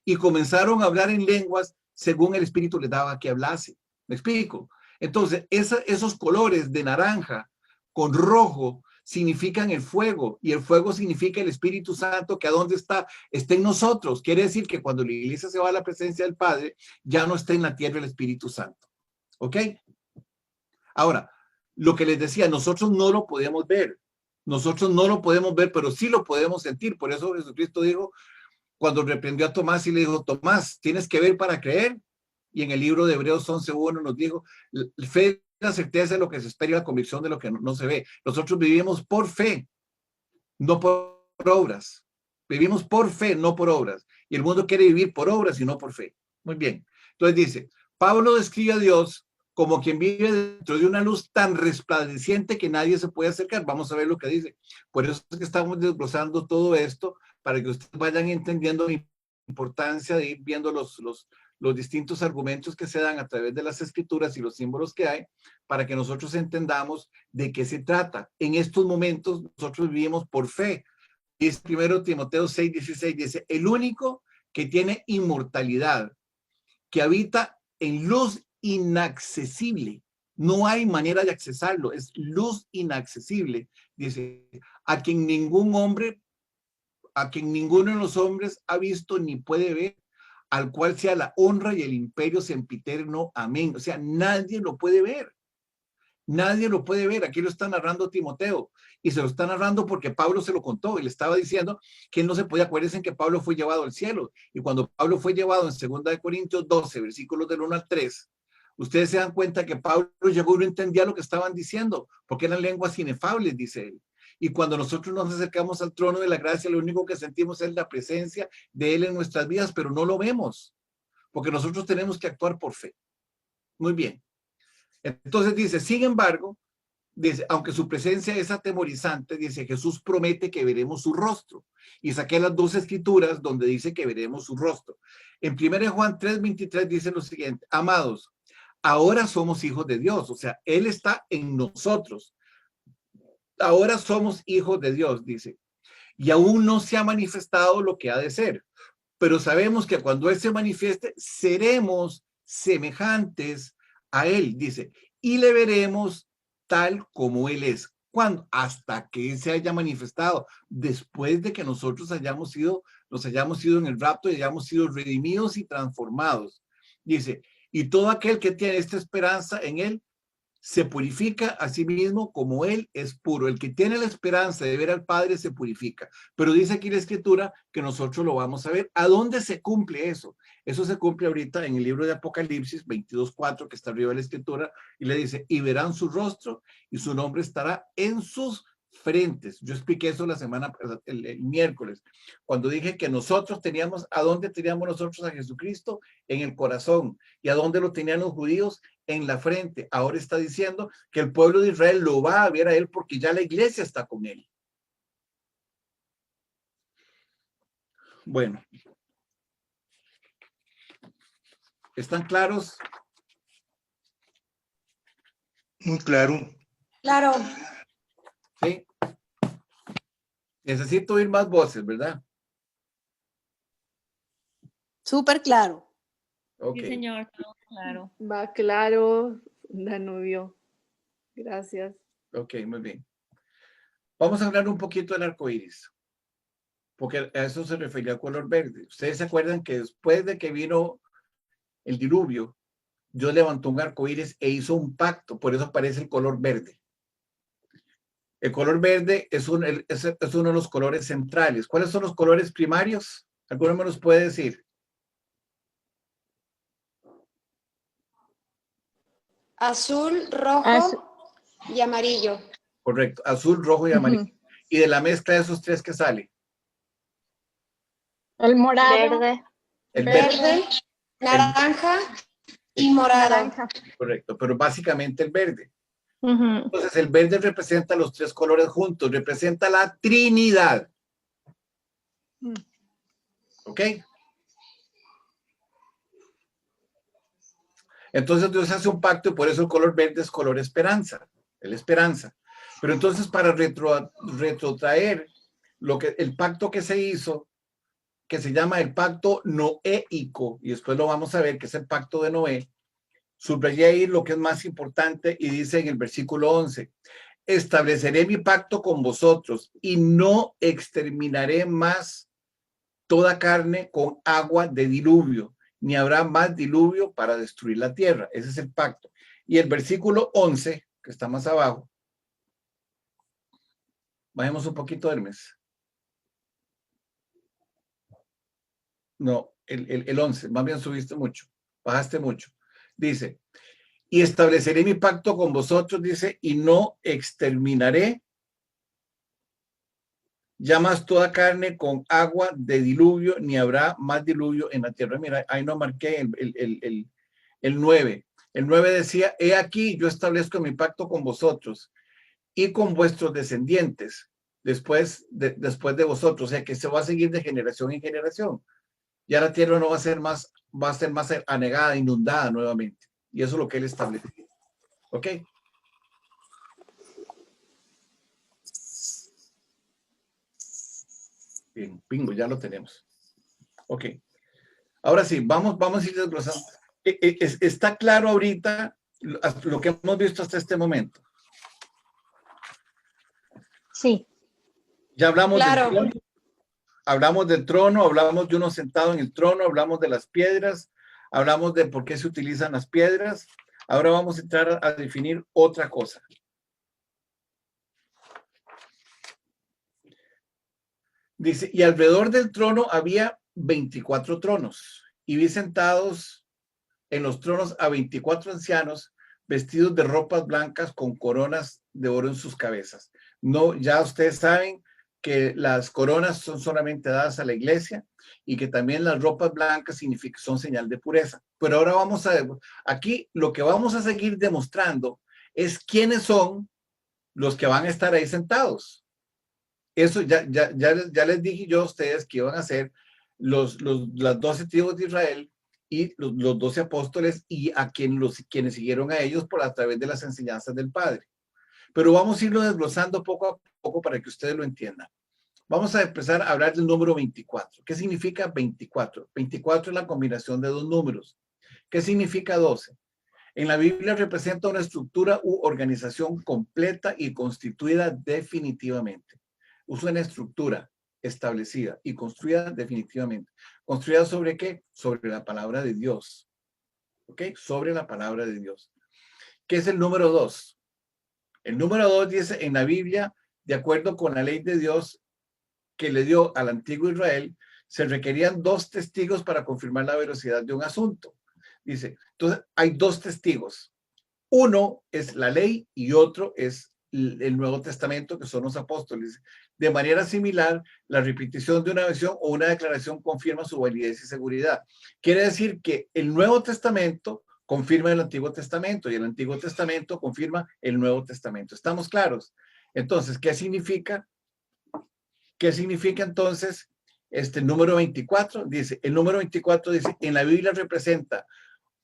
Y comenzaron a hablar en lenguas según el Espíritu les daba que hablase. ¿Me explico? Entonces, esos colores de naranja con rojo significan el fuego, y el fuego significa el Espíritu Santo, que a dónde está en nosotros. Quiere decir que cuando la iglesia se va a la presencia del Padre, ya no está en la tierra el Espíritu Santo. ¿Ok? Ahora, lo que les decía, nosotros no lo podemos ver. Nosotros no lo podemos ver, pero sí lo podemos sentir. Por eso Jesucristo dijo, cuando reprendió a Tomás y le dijo, Tomás, tienes que ver para creer. Y en el libro de Hebreos 11:1 nos dijo, fe, la certeza de lo que se espera y la convicción de lo que no se ve. Nosotros vivimos por fe, no por obras. Vivimos por fe, no por obras. Y el mundo quiere vivir por obras y no por fe. Muy bien. Entonces dice, Pablo describe a Dios como quien vive dentro de una luz tan resplandeciente que nadie se puede acercar. Vamos a ver lo que dice. Por eso es que estamos desglosando todo esto, para que ustedes vayan entendiendo la importancia de ir viendo los distintos argumentos que se dan a través de las escrituras y los símbolos que hay, para que nosotros entendamos de qué se trata. En estos momentos nosotros vivimos por fe. Dice 1 Timoteo 6:16, dice, el único que tiene inmortalidad, que habita en luz inaccesible. No hay manera de accesarlo, es luz inaccesible. Dice, a quien ningún hombre a quien ninguno de los hombres ha visto ni puede ver, al cual sea la honra y el imperio sempiterno. Amén. O sea, nadie lo puede ver. Nadie lo puede ver. Aquí lo está narrando Timoteo y se lo está narrando porque Pablo se lo contó y le estaba diciendo que él no se podía. Acuérdense que Pablo fue llevado al cielo, y cuando Pablo fue llevado en 2 Corintios 12, versículos del 1 al 3, ustedes se dan cuenta que Pablo llegó y no entendía lo que estaban diciendo porque eran lenguas inefables, dice él. Y cuando nosotros nos acercamos al trono de la gracia, lo único que sentimos es la presencia de él en nuestras vidas, pero no lo vemos porque nosotros tenemos que actuar por fe. Muy bien. Entonces dice, sin embargo, dice, aunque su presencia es atemorizante, dice, Jesús promete que veremos su rostro. Y saqué las 2 escrituras donde dice que veremos su rostro. En 1 Juan 3:23 dice lo siguiente: amados, ahora somos hijos de Dios. O sea, Él está en nosotros. Ahora somos hijos de Dios, dice. Y aún no se ha manifestado lo que ha de ser. Pero sabemos que cuando Él se manifieste, seremos semejantes a Él, dice, y le veremos tal como Él es. ¿Cuándo? Hasta que Él se haya manifestado, después de que nosotros nos hayamos ido en el rapto y hayamos sido redimidos y transformados. Dice, y todo aquel que tiene esta esperanza en Él se purifica a sí mismo como Él es puro. El que tiene la esperanza de ver al Padre se purifica. Pero dice aquí la Escritura que nosotros lo vamos a ver. ¿A dónde se cumple eso? Eso se cumple ahorita en el libro de Apocalipsis 22:4, que está arriba de la Escritura, y le dice, y verán su rostro y su nombre estará en sus frentes. Yo expliqué eso el miércoles, cuando dije que nosotros teníamos, ¿a dónde teníamos nosotros a Jesucristo? En el corazón. ¿Y a dónde lo tenían los judíos? En la frente. Ahora está diciendo que el pueblo de Israel lo va a ver a él porque ya la iglesia está con él. Bueno. ¿Están claros? Muy claro. Claro. Sí. Necesito oír más voces, ¿verdad? Súper claro. Ok. Sí, señor, claro. Va claro, Danubio. Gracias. Ok, muy bien. Vamos a hablar un poquito del arco iris, porque a eso se refería al color verde. Ustedes se acuerdan que después de que vino el diluvio, Dios levantó un arco iris e hizo un pacto, por eso aparece el color verde. El color verde es uno de los colores centrales. ¿Cuáles son los colores primarios? ¿Alguno me los puede decir? Azul, rojo y amarillo. Correcto, azul, rojo y amarillo. Y de la mezcla de esos 3, ¿qué sale? El morado. Verde. El Verde, naranja y morado. Naranja. Correcto, pero básicamente el verde. Ujú. Entonces el verde representa los 3 colores juntos, representa la Trinidad. ¿Ok? Entonces Dios hace un pacto y por eso el color verde es color esperanza, la esperanza. Pero entonces para retrotraer el pacto que se hizo, que se llama el pacto noéico, y después lo vamos a ver, que es el pacto de Noé, subrayé ahí lo que es más importante y dice en el versículo 11, estableceré mi pacto con vosotros y no exterminaré más toda carne con agua de diluvio, ni habrá más diluvio para destruir la tierra. Ese es el pacto. Y el versículo 11, que está más abajo, bajemos un poquito, Hermes. No, el 11, más bien subiste mucho, bajaste mucho. Dice, y estableceré mi pacto con vosotros, dice, y no exterminaré ya más toda carne con agua de diluvio, ni habrá más diluvio en la tierra. Mira, ahí no marqué el 9. El 9 decía, he aquí, yo establezco mi pacto con vosotros y con vuestros descendientes después de vosotros. O sea, que se va a seguir de generación en generación. Ya la tierra no va a ser más anegada, inundada nuevamente. Y eso es lo que él establece. ¿Ok? Bien, bingo, ya lo tenemos. Ok. Ahora sí, vamos a ir desglosando. ¿Está claro ahorita lo que hemos visto hasta este momento? Sí. Ya hablamos Claro. del sol. Hablamos del trono, hablamos de uno sentado en el trono, hablamos de las piedras, hablamos de por qué se utilizan las piedras. Ahora vamos a entrar a definir otra cosa. Dice, y alrededor del trono había 24 tronos, y vi sentados en los tronos a 24 ancianos vestidos de ropas blancas con coronas de oro en sus cabezas. No, ya ustedes saben que las coronas son solamente dadas a la iglesia y que también las ropas blancas son señal de pureza. Pero ahora vamos a ver, aquí lo que vamos a seguir demostrando es quiénes son los que van a estar ahí sentados. Eso ya les dije yo a ustedes que iban a ser las 12 tribus de Israel y los 12 apóstoles y a quienes siguieron a ellos a través de las enseñanzas del Padre. Pero vamos a irlo desglosando poco a poco para que ustedes lo entiendan. Vamos a empezar a hablar del número 24. ¿Qué significa 24? 24 es la combinación de dos números. ¿Qué significa 12? En la Biblia representa una estructura u organización completa y constituida definitivamente. Usa una estructura establecida y construida definitivamente. ¿Construida sobre qué? Sobre la palabra de Dios. ¿Ok? Sobre la palabra de Dios. ¿Qué es el número 2? El número 2 dice en la Biblia, de acuerdo con la ley de Dios que le dio al antiguo Israel, se requerían 2 testigos para confirmar la veracidad de un asunto. Dice, entonces hay 2 testigos. Uno es la ley y otro es el Nuevo Testamento, que son los apóstoles. De manera similar, la repetición de una visión o una declaración confirma su validez y seguridad. Quiere decir que el Nuevo Testamento confirma el Antiguo Testamento y el Antiguo Testamento confirma el Nuevo Testamento. ¿Estamos claros? Entonces, ¿qué significa? ¿Qué significa entonces este número 24? Dice, el número 24 dice, en la Biblia representa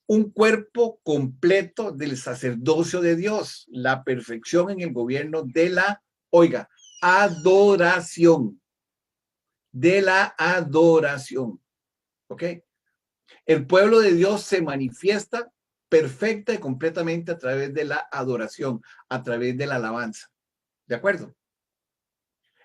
un cuerpo completo del sacerdocio de Dios, la perfección en el gobierno de la, oiga, adoración, de la adoración, ¿ok? El pueblo de Dios se manifiesta perfecta y completamente a través de la adoración, a través de la alabanza, ¿de acuerdo?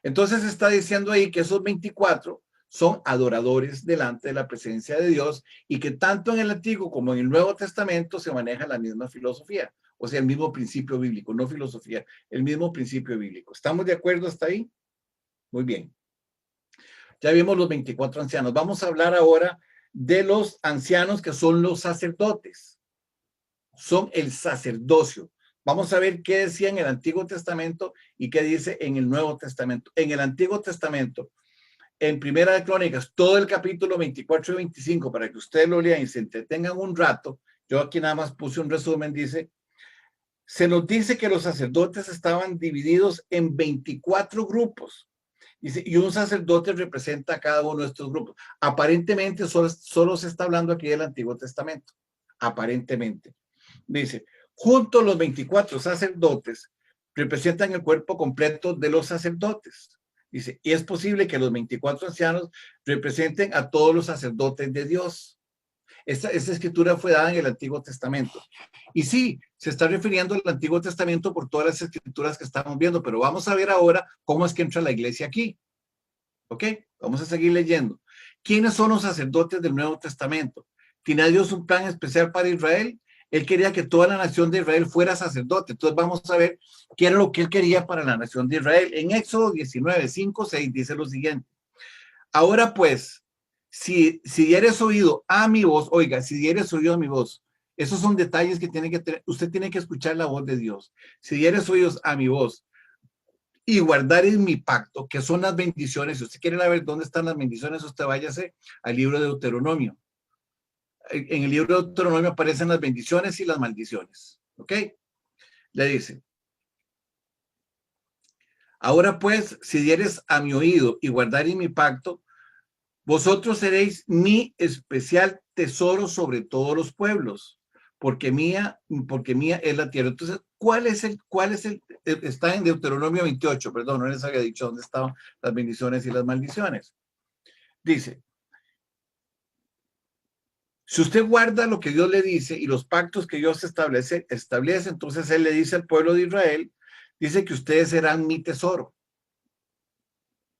Entonces está diciendo ahí que esos 24 son adoradores delante de la presencia de Dios y que tanto en el Antiguo como en el Nuevo Testamento se maneja la misma filosofía, o sea, el mismo principio bíblico, no filosofía, el mismo principio bíblico. ¿Estamos de acuerdo hasta ahí? Muy bien. Ya vimos los 24 ancianos. Vamos a hablar ahora de los ancianos que son los sacerdotes. Son el sacerdocio. Vamos a ver qué decía en el Antiguo Testamento y qué dice en el Nuevo Testamento. En el Antiguo Testamento, en Primera de Crónicas, todo el capítulo 24 y 25, para que ustedes lo lean y se entretengan un rato, yo aquí nada más puse un resumen, dice, se nos dice que los sacerdotes estaban divididos en 24 grupos. Dice, y un sacerdote representa a cada uno de estos grupos. Aparentemente solo se está hablando aquí del Antiguo Testamento. Aparentemente. Dice, juntos los 24 sacerdotes representan el cuerpo completo de los sacerdotes. Dice, y es posible que los 24 ancianos representen a todos los sacerdotes de Dios. Esta escritura fue dada en el Antiguo Testamento. Y sí, se está refiriendo al Antiguo Testamento por todas las escrituras que estamos viendo, pero vamos a ver ahora cómo es que entra la iglesia aquí. ¿Ok? Vamos a seguir leyendo. ¿Quiénes son los sacerdotes del Nuevo Testamento? ¿Tiene Dios un plan especial para Israel? Él quería que toda la nación de Israel fuera sacerdote. Entonces vamos a ver qué era lo que él quería para la nación de Israel. En Éxodo 19, 5, 6 dice lo siguiente. Ahora pues, si dieres oído a mi voz, oiga, si dieres oído a mi voz, esos son detalles que tiene que tener, usted tiene que escuchar la voz de Dios. Si dieres oídos a mi voz y guardares mi pacto, que son las bendiciones, si usted quiere saber dónde están las bendiciones, usted váyase al libro de Deuteronomio. En el libro de Deuteronomio aparecen las bendiciones y las maldiciones. ¿Ok? Le dice, ahora pues, si dieres a mi oído y guardaréis mi pacto, vosotros seréis mi especial tesoro sobre todos los pueblos, porque mía es la tierra. Entonces, ¿cuál es el, está en Deuteronomio 28, perdón, no les había dicho dónde estaban las bendiciones y las maldiciones. Dice, si usted guarda lo que Dios le dice y los pactos que Dios establece, entonces Él le dice al pueblo de Israel, dice que ustedes serán mi tesoro.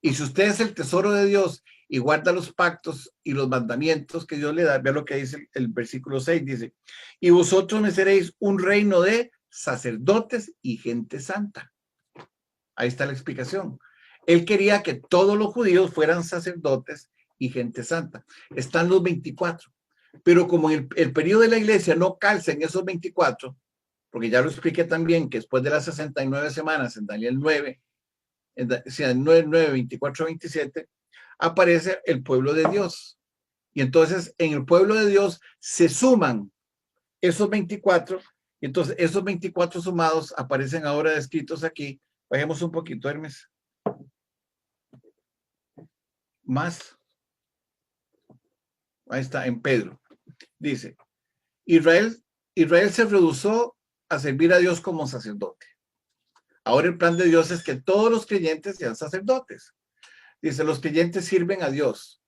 Y si usted es el tesoro de Dios y guarda los pactos y los mandamientos que Dios le da, vea lo que dice el versículo 6, dice, y vosotros me seréis un reino de sacerdotes y gente santa. Ahí está la explicación. Él quería que todos los judíos fueran sacerdotes y gente santa. Están los 24. Pero como el periodo de la iglesia no calza en esos 24, porque ya lo expliqué también, que después de las 69 semanas, en Daniel 9, en 9, 24, 27, aparece el pueblo de Dios. Y entonces en el pueblo de Dios se suman esos 24, y entonces esos 24 sumados aparecen ahora descritos aquí. Bajemos un poquito, Hermes. Más. Ahí está, en Pedro. Dice, Israel se redujo a servir a Dios como sacerdote. Ahora el plan de Dios es que todos los creyentes sean sacerdotes. Dice, los creyentes sirven a Dios.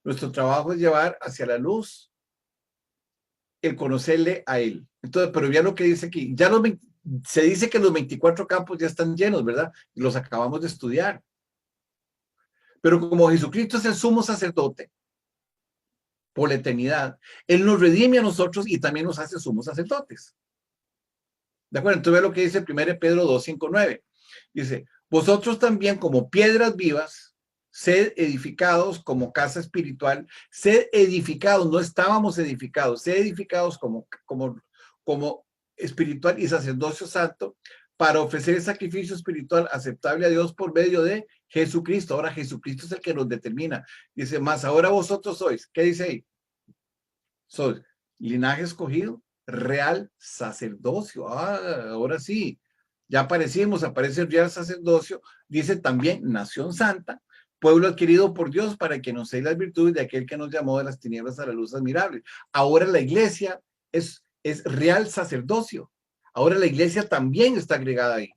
Nuestro trabajo es llevar hacia la luz el conocerle a Él. Entonces, pero ya lo que dice aquí, se dice que los 24 campos ya están llenos, ¿verdad? Los acabamos de estudiar. Pero como Jesucristo es el sumo sacerdote por la eternidad, Él nos redime a nosotros y también nos hace sumos sacerdotes. ¿De acuerdo? Entonces ve lo que dice 1 Pedro 2, 5, 9. Dice, vosotros también como piedras vivas, sed edificados como casa espiritual, sed edificados, no estábamos edificados, sed edificados como espiritual y sacerdocio santo, para ofrecer el sacrificio espiritual aceptable a Dios por medio de Jesucristo. Ahora Jesucristo es el que nos determina. Dice, más ahora vosotros sois, ¿qué dice ahí? Sois linaje escogido, real sacerdocio. Ahora sí, ya aparece el real sacerdocio. Dice también nación santa, pueblo adquirido por Dios para que nos dé las virtudes de aquel que nos llamó de las tinieblas a la luz admirable. Ahora la iglesia es real sacerdocio. Ahora la iglesia también está agregada ahí,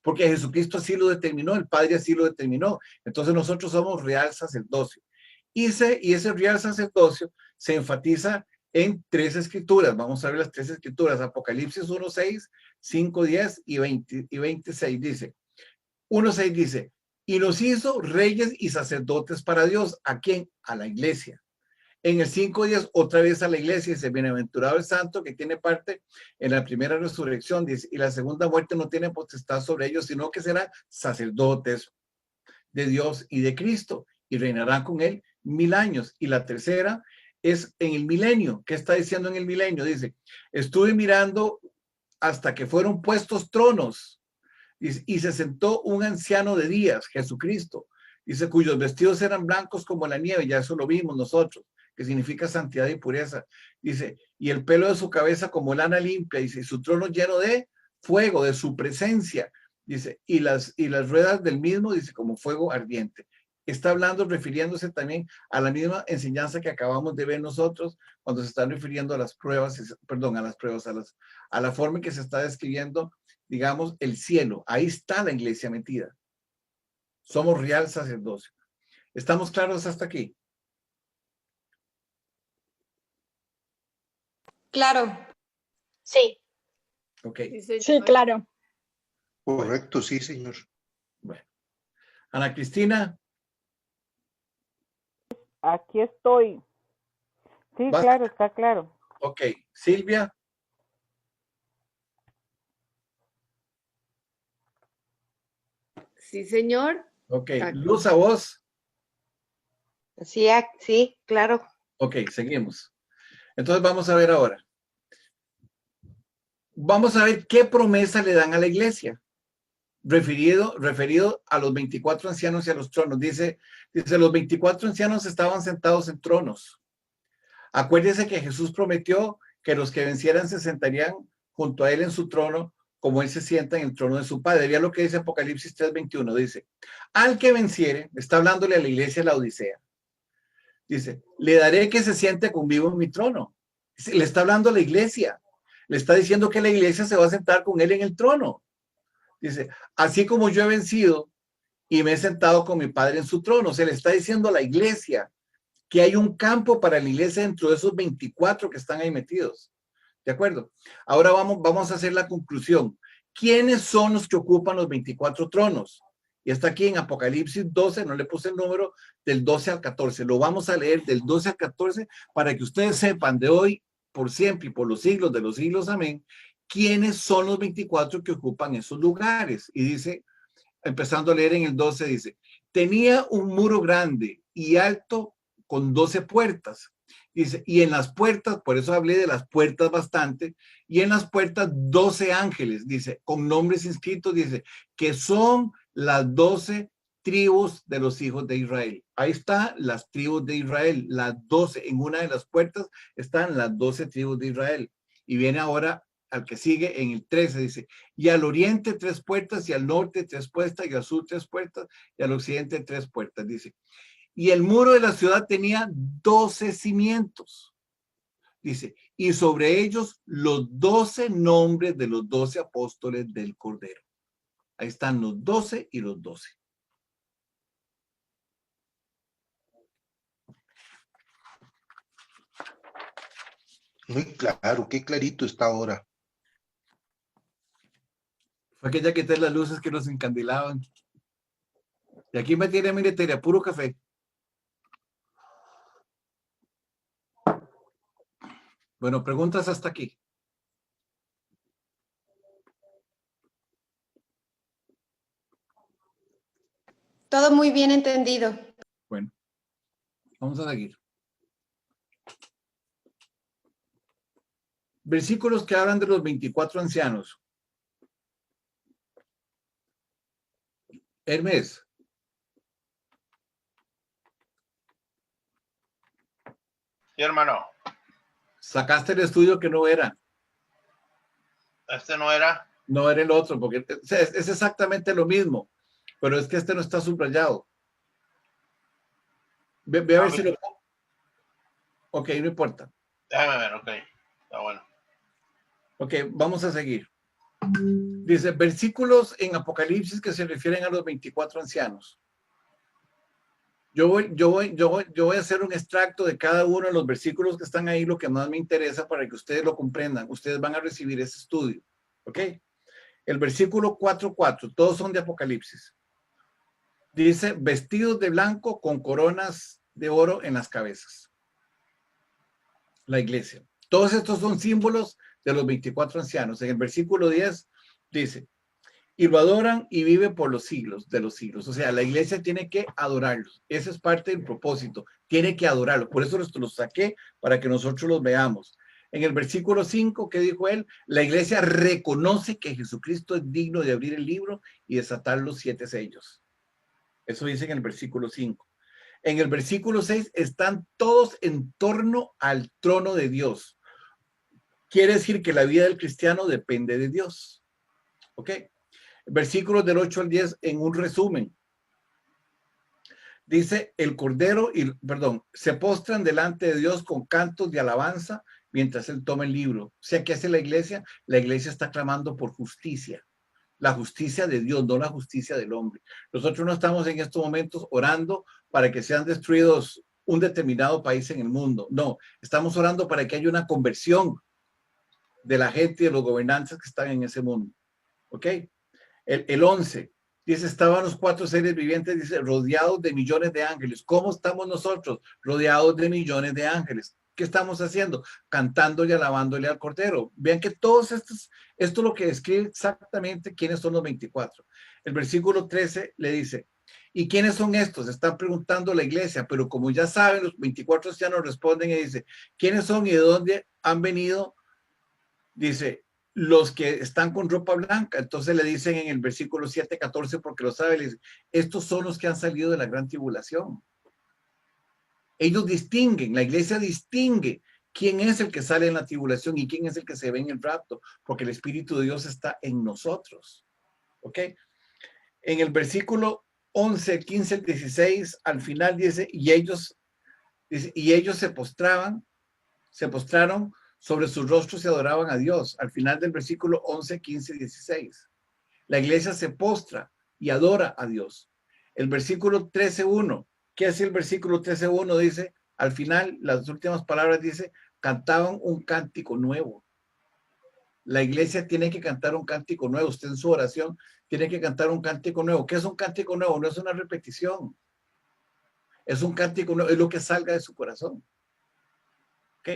porque Jesucristo así lo determinó, el Padre así lo determinó. Entonces nosotros somos real sacerdocio. Y ese real sacerdocio se enfatiza en 3 escrituras. Vamos a ver las 3 escrituras. Apocalipsis 1:6, 5:10 y 26 dice. 1:6 dice, y nos hizo reyes y sacerdotes para Dios. ¿A quién? A la iglesia. En el 5:10, otra vez a la iglesia, dice, bienaventurado el santo que tiene parte en la primera resurrección, dice, y la segunda muerte no tiene potestad sobre ellos, sino que serán sacerdotes de Dios y de Cristo, y reinarán con él 1000 años. Y la tercera es en el milenio. ¿Qué está diciendo en el milenio? Dice, estuve mirando hasta que fueron puestos tronos, y se sentó un anciano de días, Jesucristo, dice, cuyos vestidos eran blancos como la nieve, ya eso lo vimos nosotros, que significa santidad y pureza. Dice, y el pelo de su cabeza como lana limpia, dice, y su trono lleno de fuego, de su presencia, dice, y las ruedas del mismo, dice, como fuego ardiente. Está hablando, refiriéndose también a la misma enseñanza que acabamos de ver nosotros, cuando se están refiriendo a las pruebas, a la forma en que se está describiendo, digamos, el cielo. Ahí está la iglesia metida. Somos real sacerdocio. ¿Estamos claros hasta aquí? Claro. Sí. Ok. Sí, claro. Correcto, sí, señor. Bueno. Ana Cristina. Aquí estoy. Sí, ¿Vas? claro, está claro. Ok. Silvia. Sí, señor. Ok. Aquí. Luz, a vos. Sí, sí, claro. Ok, seguimos. Entonces vamos a ver ahora. Vamos a ver qué promesa le dan a la iglesia. Referido a los 24 ancianos y a los tronos. Dice, los 24 ancianos estaban sentados en tronos. Acuérdese que Jesús prometió que los que vencieran se sentarían junto a él en su trono, como él se sienta en el trono de su Padre. Vea lo que dice Apocalipsis 3:21. Dice, al que venciere, está hablándole a la iglesia de la Odisea. Dice, le daré que se siente conmigo en mi trono. Le está hablando a la iglesia. Le está diciendo que la iglesia se va a sentar con él en el trono. Dice, así como yo he vencido y me he sentado con mi Padre en su trono. Se le está diciendo a la iglesia que hay un campo para la iglesia dentro de esos 24 que están ahí metidos. ¿De acuerdo? Ahora vamos a hacer la conclusión. ¿Quiénes son los que ocupan los 24 tronos? Y está aquí en Apocalipsis 12, no le puse el número, del 12 al 14. Lo vamos a leer del 12 al 14 para que ustedes sepan de hoy, por siempre y por los siglos de los siglos, amén, quiénes son los 24 que ocupan esos lugares. Y dice, empezando a leer en el 12, dice, tenía un muro grande y alto con 12 puertas. Dice, y en las puertas, por eso hablé de las puertas bastante, y en las puertas 12 ángeles, dice, con nombres inscritos, dice, que son las 12 tribus de los hijos de Israel. Ahí están las tribus de Israel, las 12, en una de las puertas están las 12 tribus de Israel. Y viene ahora al que sigue en el 13, dice, y al oriente 3 puertas, y al norte 3 puertas, y al sur 3 puertas, y al occidente 3 puertas, dice. Y el muro de la ciudad tenía 12 cimientos, dice, y sobre ellos los 12 nombres de los 12 apóstoles del Cordero. Ahí están los 12 y los 12. Muy claro, qué clarito está ahora. Fue que ya quité las luces que nos encandilaban. Y aquí me tiene, mire, Tere, puro café. Bueno, preguntas hasta aquí. Todo muy bien entendido. Bueno, vamos a seguir. Versículos que hablan de los 24 ancianos. Hermes. Sí, hermano. Sacaste el estudio que no era. Este no era. No era el otro, porque es exactamente lo mismo, pero es que este no está subrayado. Ve a ver si lo... Ok, no importa. Déjame ver, ok. Está bueno. Ok, vamos a seguir. Dice, versículos en Apocalipsis que se refieren a los 24 ancianos. Yo voy a hacer un extracto de cada uno de los versículos que están ahí, lo que más me interesa para que ustedes lo comprendan. Ustedes van a recibir ese estudio. ¿Ok? El versículo 4:4, todos son de Apocalipsis. Dice, vestidos de blanco con coronas de oro en las cabezas. La iglesia. Todos estos son símbolos de los 24 ancianos. En el versículo 10 dice, y lo adoran y vive por los siglos de los siglos. O sea, la iglesia tiene que adorarlos. Ese es parte del propósito. Tiene que adorarlos. Por eso los saqué para que nosotros los veamos. En el versículo 5, ¿qué dijo él? La iglesia reconoce que Jesucristo es digno de abrir el libro y desatar los 7 sellos. Eso dice en el versículo 5. En el versículo 6 están todos en torno al trono de Dios. Quiere decir que la vida del cristiano depende de Dios. ¿Ok? Versículos del 8 al 10 en un resumen. Dice, el Cordero, se postran delante de Dios con cantos de alabanza mientras Él toma el libro. O sea, ¿qué hace la iglesia? La iglesia está clamando por justicia. La justicia de Dios, no la justicia del hombre. Nosotros no estamos en estos momentos orando para que sean destruidos un determinado país en el mundo. No, estamos orando para que haya una conversión de la gente y de los gobernantes que están en ese mundo. ¿Ok? El 11 dice, estaban los 4 seres vivientes, dice, rodeados de millones de ángeles. ¿Cómo estamos nosotros? Rodeados de millones de ángeles. ¿Qué estamos haciendo? Cantando y alabándole al Cordero. Vean que todos estos, esto es lo que describe exactamente quiénes son los 24. El versículo 13 le dice, ¿y quiénes son estos? Están preguntando la iglesia, pero como ya saben, los 24 ancianos responden y dice, ¿quiénes son y de dónde han venido? Dice, los que están con ropa blanca. Entonces le dicen en el versículo 7:14, porque lo sabe, le dice, estos son los que han salido de la gran tribulación. Ellos distinguen, la iglesia distingue quién es el que sale en la tribulación y quién es el que se ve en el rapto, porque el Espíritu de Dios está en nosotros. ¿Ok? En el versículo 11, 15, 16, al final dice, y ellos se postraron sobre sus rostros y adoraban a Dios. Al final del versículo 11, 15, 16. La iglesia se postra y adora a Dios. El versículo 13:1. ¿Qué hace el versículo 13:1? Dice, al final, las últimas palabras dice, cantaban un cántico nuevo. La iglesia tiene que cantar un cántico nuevo. Usted en su oración tiene que cantar un cántico nuevo. ¿Qué es un cántico nuevo? No es una repetición. Es un cántico nuevo, es lo que salga de su corazón. ¿Ok?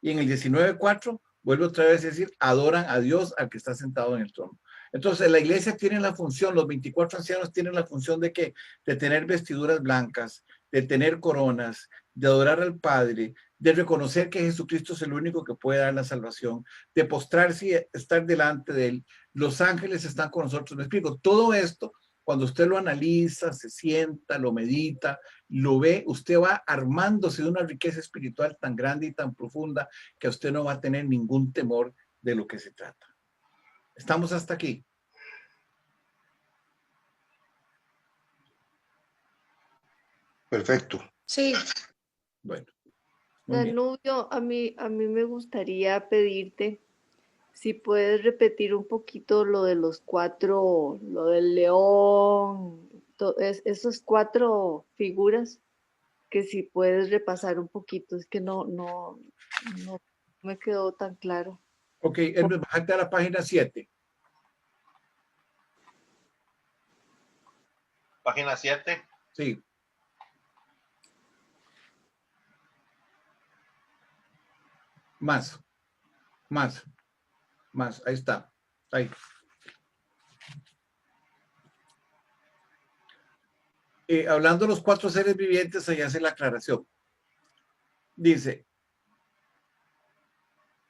Y en el 19:4 vuelve otra vez a decir, adoran a Dios al que está sentado en el trono. Entonces la iglesia tiene la función, los 24 ancianos tienen la función de ¿qué? De tener vestiduras blancas, de tener coronas, de adorar al Padre, de reconocer que Jesucristo es el único que puede dar la salvación, de postrarse y estar delante de Él. Los ángeles están con nosotros. Me explico, todo esto, cuando usted lo analiza, se sienta, lo medita, lo ve, usted va armándose de una riqueza espiritual tan grande y tan profunda que usted no va a tener ningún temor de lo que se trata. ¿Estamos hasta aquí? Perfecto. Sí, Bueno. Muy bien. Danubio, a mí me gustaría pedirte si puedes repetir un poquito lo de los 4, lo del león, esos 4 figuras, que si puedes repasar un poquito, es que no me quedó tan claro. Ok, bájate a la página 7. Página 7. Sí. Más. Ahí está. Ahí. Hablando de los 4 seres vivientes, ahí hace la aclaración. Dice,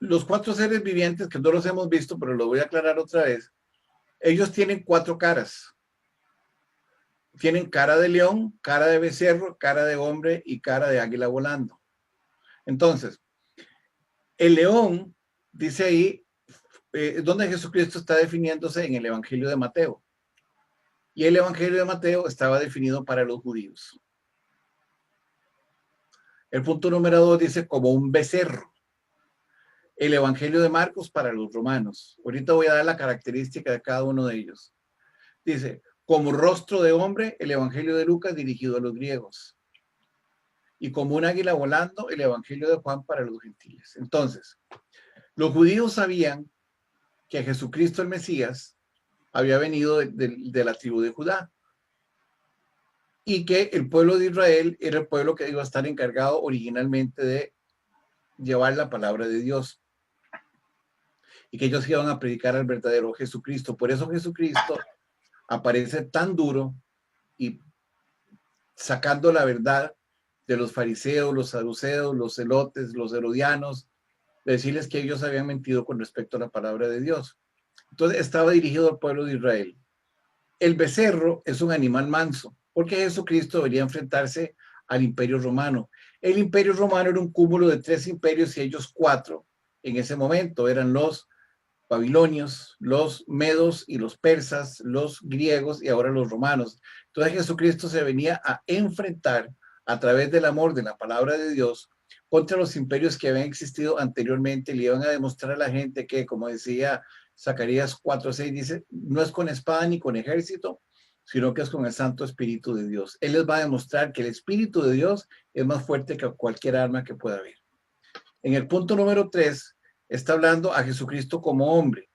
los 4 seres vivientes, que no los hemos visto, pero lo voy a aclarar otra vez, ellos tienen 4 caras. Tienen cara de león, cara de becerro, cara de hombre y cara de águila volando. Entonces, el león, dice ahí, donde Jesucristo está definiéndose en el Evangelio de Mateo. Y el Evangelio de Mateo estaba definido para los judíos. El punto número 2 dice como un becerro. El Evangelio de Marcos para los romanos. Ahorita voy a dar la característica de cada uno de ellos. Dice, como rostro de hombre, el Evangelio de Lucas dirigido a los griegos. Y como un águila volando, el Evangelio de Juan para los gentiles. Entonces, los judíos sabían que Jesucristo el Mesías había venido de la tribu de Judá y que el pueblo de Israel era el pueblo que iba a estar encargado originalmente de llevar la palabra de Dios y que ellos iban a predicar al verdadero Jesucristo. Por eso Jesucristo aparece tan duro y sacando la verdad de los fariseos, los saduceos, los celotes, los herodianos, de decirles que ellos habían mentido con respecto a la palabra de Dios. Entonces estaba dirigido al pueblo de Israel. El becerro es un animal manso, porque Jesucristo debería enfrentarse al imperio romano. El imperio romano era un cúmulo de 3 imperios y ellos 4 en ese momento. Eran los babilonios, los medos y los persas, los griegos y ahora los romanos. Entonces Jesucristo se venía a enfrentar a través del amor de la palabra de Dios contra los imperios que habían existido anteriormente. Le iban a demostrar a la gente que, como decía Zacarías 4:6, dice, no es con espada ni con ejército, sino que es con el Santo Espíritu de Dios. Él les va a demostrar que el Espíritu de Dios es más fuerte que cualquier arma que pueda haber. En el punto número 3, está hablando a Jesucristo como hombre.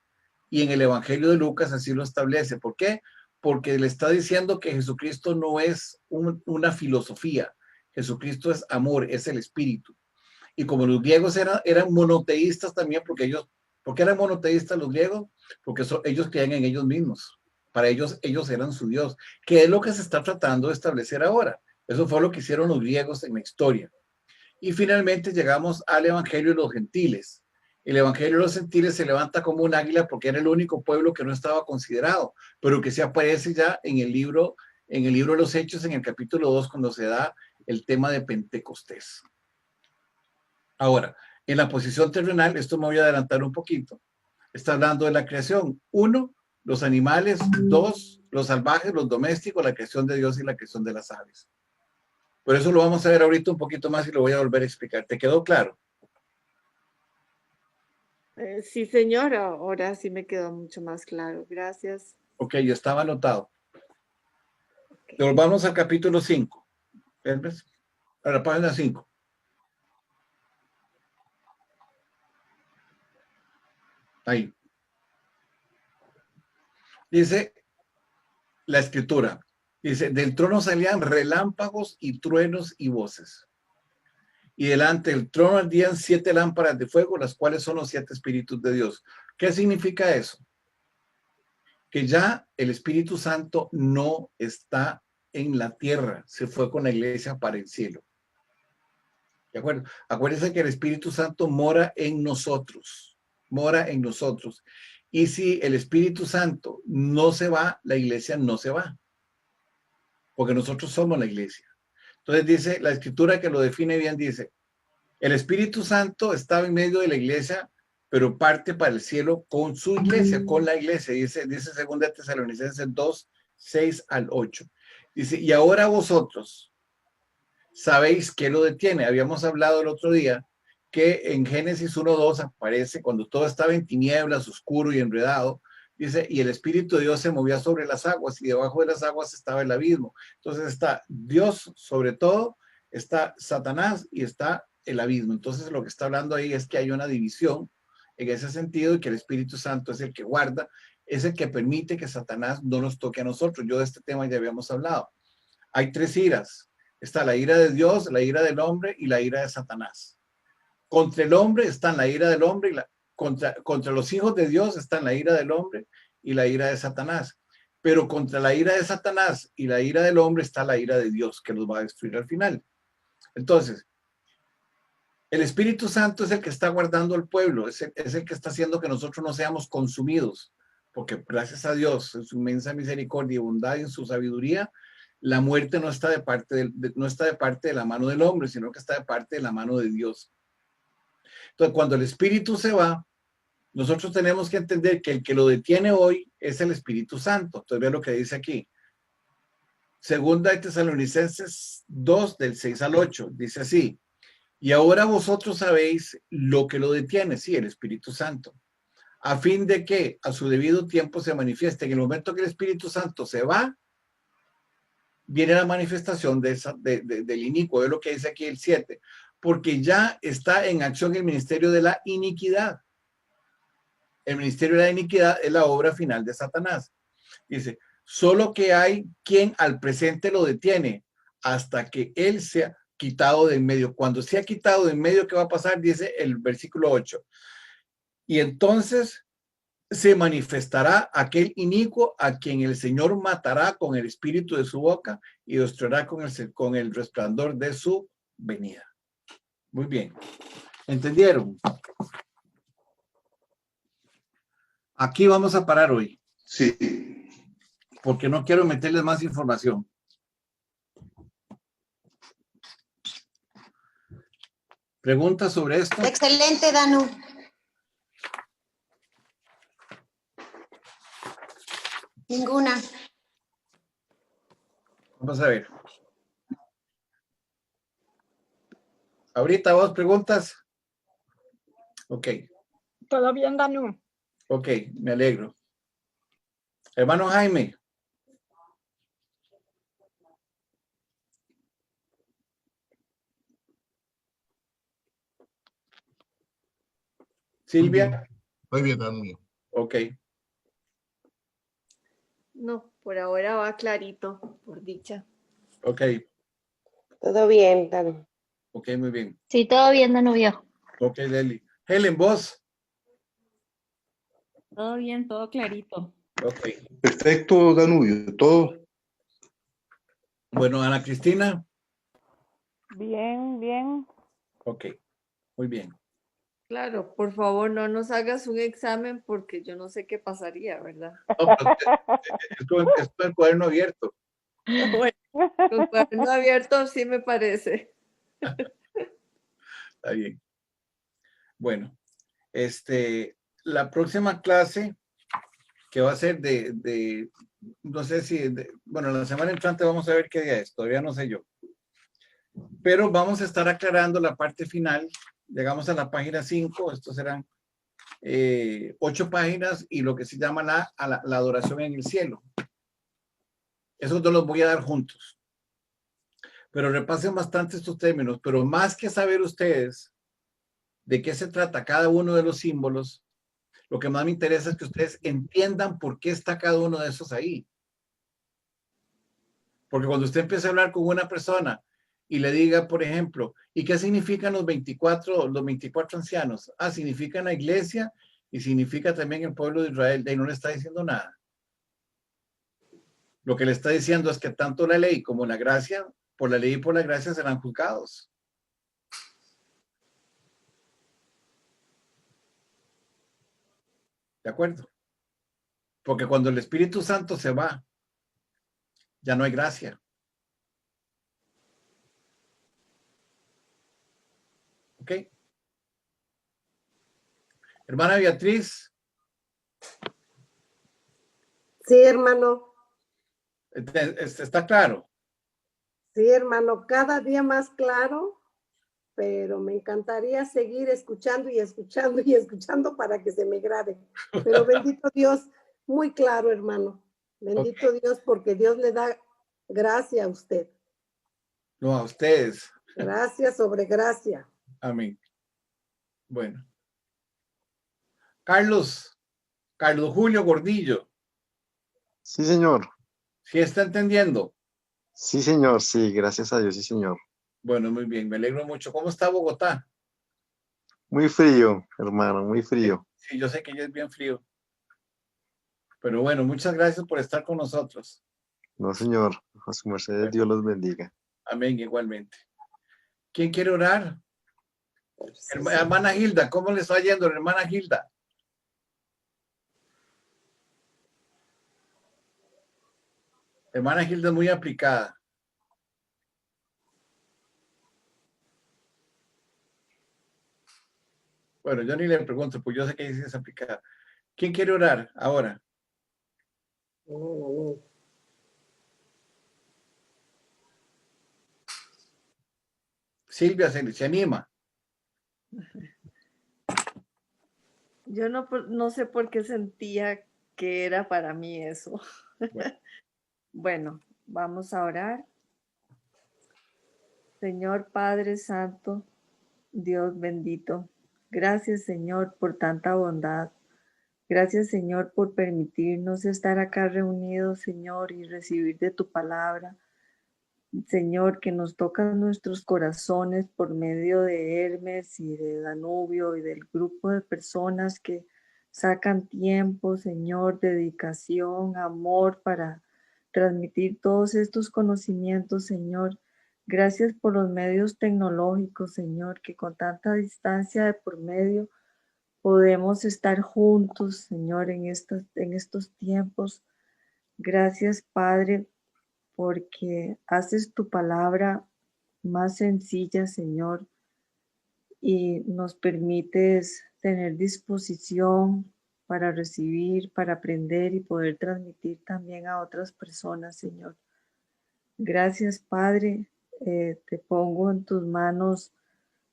Y en el Evangelio de Lucas así lo establece. ¿Por qué? Porque le está diciendo que Jesucristo no es una filosofía. Jesucristo es amor, es el Espíritu. Y como los griegos eran monoteístas también, ¿por qué eran monoteístas los griegos? Porque ellos creían en ellos mismos. Para ellos eran su Dios. ¿Qué es lo que se está tratando de establecer ahora? Eso fue lo que hicieron los griegos en la historia. Y finalmente llegamos al Evangelio de los gentiles. El Evangelio de los gentiles se levanta como un águila porque era el único pueblo que no estaba considerado, pero que se aparece ya en el libro de los Hechos, en el capítulo 2, cuando se da el tema de Pentecostés. Ahora, en la posición terrenal, esto me voy a adelantar un poquito, está hablando de la creación. 1, los animales. 2, los salvajes, los domésticos, la creación de Dios y la creación de las aves. Por eso lo vamos a ver ahorita un poquito más y lo voy a volver a explicar. ¿Te quedó claro? Sí, señora, ahora sí me quedó mucho más claro. Gracias. Ok, ya estaba anotado. Ok. Nos vamos al capítulo 5. ¿Ves? A la página 5. Ahí. Dice la escritura. Dice, del trono salían relámpagos y truenos y voces. Y delante del trono ardían 7 lámparas de fuego, las cuales son los 7 espíritus de Dios. ¿Qué significa eso? Que ya el Espíritu Santo no está en la tierra, se fue con la iglesia para el cielo. ¿De acuerdo? Acuérdense que el Espíritu Santo mora en nosotros, mora en nosotros. Y si el Espíritu Santo no se va, la iglesia no se va, porque nosotros somos la iglesia. Entonces dice la escritura que lo define bien, dice, el Espíritu Santo estaba en medio de la iglesia, pero parte para el cielo con su iglesia, con la iglesia. Dice 2 Tesalonicenses 2, 6 al 8. Dice, y ahora vosotros sabéis qué lo detiene. Habíamos hablado el otro día que en Génesis 1:2 aparece cuando todo estaba en tinieblas, oscuro y enredado. Dice, y el Espíritu de Dios se movía sobre las aguas y debajo de las aguas estaba el abismo. Entonces está Dios sobre todo, está Satanás y está el abismo. Entonces lo que está hablando ahí es que hay una división en ese sentido y que el Espíritu Santo es el que guarda, es el que permite que Satanás no nos toque a nosotros. Yo de este tema ya habíamos hablado. Hay 3 iras. Está la ira de Dios, la ira del hombre y la ira de Satanás. Contra el hombre están la ira del hombre y contra los hijos de Dios están la ira del hombre y la ira de Satanás. Pero contra la ira de Satanás y la ira del hombre está la ira de Dios que los va a destruir al final. Entonces, el Espíritu Santo es el que está guardando al pueblo, es el que está haciendo que nosotros no seamos consumidos, porque gracias a Dios, en su inmensa misericordia y bondad y en su sabiduría, la muerte no está de parte de la mano del hombre, sino que está de parte de la mano de Dios. Entonces, cuando el Espíritu se va, nosotros tenemos que entender que el que lo detiene hoy es el Espíritu Santo. Entonces, vean lo que dice aquí. 2 Tesalonicenses 2, del 6 al 8, dice así. Y ahora vosotros sabéis lo que lo detiene, sí, el Espíritu Santo, a fin de que a su debido tiempo se manifieste. En el momento que el Espíritu Santo se va, viene la manifestación del inicuo, es lo que dice aquí el 7, porque ya está en acción el ministerio de la iniquidad. El ministerio de la iniquidad es la obra final de Satanás. Dice, solo que hay quien al presente lo detiene hasta que él sea quitado de en medio. Cuando sea quitado de en medio, ¿qué va a pasar? Dice el versículo 8. Y entonces se manifestará aquel inicuo a quien el Señor matará con el espíritu de su boca y destruirá con el resplandor de su venida. Muy bien. ¿Entendieron? Aquí vamos a parar hoy. Sí. Porque no quiero meterles más información. ¿Preguntas sobre esto? Excelente, Danu. Ninguna. Vamos a ver. Ahorita vos preguntas. Ok. Todo bien, Danu. Ok, me alegro. Hermano Jaime. Silvia. Muy bien, Danu. Ok. No, por ahora va clarito, por dicha. Ok. Todo bien, Danu. Ok, muy bien. Sí, todo bien, Danubio. Ok, Leli. Helen, vos. Todo bien, todo clarito. Ok. Perfecto, Danubio. Todo. Bueno, Ana Cristina. Bien, bien. Ok, muy bien. Claro, por favor, no nos hagas un examen porque yo no sé qué pasaría, ¿verdad? No, pero es con el cuaderno abierto. Bueno, con cuaderno abierto sí me parece. Está bien. Bueno, la próxima clase que va a ser no sé si, bueno, la semana entrante vamos a ver qué día es, todavía no sé yo. Pero vamos a estar aclarando la parte final. Llegamos a la página 5, estos serán 8 páginas y lo que se llama la adoración en el cielo. Esos dos los voy a dar juntos. Pero repasen bastante estos términos, pero más que saber ustedes de qué se trata cada uno de los símbolos, Lo que más me interesa es que ustedes entiendan por qué está cada uno de esos ahí. Porque cuando usted empieza a hablar con una persona y le diga, por ejemplo, ¿y qué significan los 24 ancianos? Ah, significan la iglesia y significa también el pueblo de Israel. De ahí no le está diciendo nada. Lo que le está diciendo es que tanto la ley como la gracia, por la ley y por la gracia serán juzgados. ¿De acuerdo? Porque cuando el Espíritu Santo se va, ya no hay gracia. ¿Ok? Hermana Beatriz, Sí, hermano. ¿está claro? Sí, hermano. Cada día más claro, pero me encantaría seguir escuchando y escuchando y escuchando para que se me grabe. Pero bendito Dios, muy claro, hermano. Bendito Dios, porque Dios le da gracia a usted. No, a ustedes. Gracia sobre gracia. Amén. Bueno. Carlos Julio Gordillo, Sí, señor. ¿sí está entendiendo? Sí, señor. Sí, gracias a Dios, sí, señor. Bueno, muy bien, me alegro mucho. ¿Cómo está Bogotá? Muy frío, hermano, muy frío. Sí, yo sé que ya es bien frío. Pero bueno, muchas gracias por estar con nosotros. No, señor. A su merced, Dios los bendiga. Amén, igualmente. ¿Quién quiere orar? Hermana Hilda, ¿cómo le está yendo, hermana Hilda? Hermana Hilda es muy aplicada. Bueno, yo ni le pregunto, pues yo sé que es aplicada. ¿Quién quiere orar ahora? Silvia se anima. Yo no sé por qué sentía que era para mí eso. Bueno, vamos a orar. Señor Padre Santo, Dios bendito, gracias Señor por tanta bondad. Gracias Señor por permitirnos estar acá reunidos, Señor, y recibir de tu palabra. Señor, que nos tocan nuestros corazones por medio de Hermes y de Danubio y del grupo de personas que sacan tiempo, Señor, dedicación, amor para transmitir todos estos conocimientos, Señor. Gracias por los medios tecnológicos, Señor, que con tanta distancia de por medio podemos estar juntos, Señor, en estos tiempos. Gracias, Padre, porque haces tu palabra más sencilla, Señor, y nos permites tener disposición para recibir, para aprender y poder transmitir también a otras personas, Señor. Gracias, Padre. Te pongo en tus manos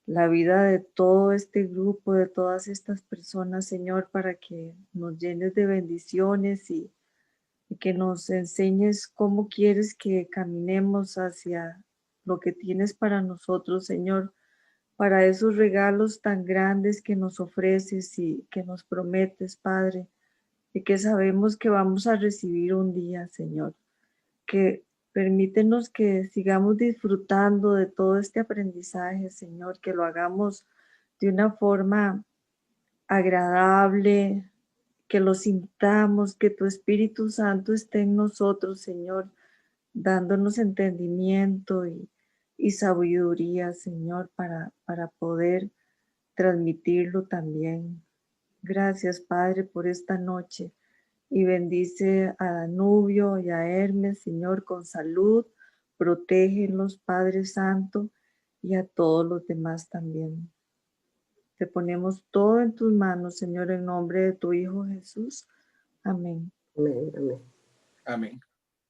la vida de todo este grupo, de todas estas personas, Señor, para que nos llenes de bendiciones y que nos enseñes cómo quieres que caminemos hacia lo que tienes para nosotros, Señor, para esos regalos tan grandes que nos ofreces y que nos prometes, Padre, y que sabemos que vamos a recibir un día, Señor. Que permítenos que sigamos disfrutando de todo este aprendizaje, Señor, que lo hagamos de una forma agradable, que lo sintamos, que tu Espíritu Santo esté en nosotros, Señor, dándonos entendimiento y sabiduría, Señor, para poder transmitirlo también. Gracias, Padre, por esta noche. Y bendice a Danubio y a Hermes, Señor, con salud. Protégelos, Padre Santo, y a todos los demás también. Te ponemos todo en tus manos, Señor, en nombre de tu Hijo Jesús. Amén. Amén, amén. Amén.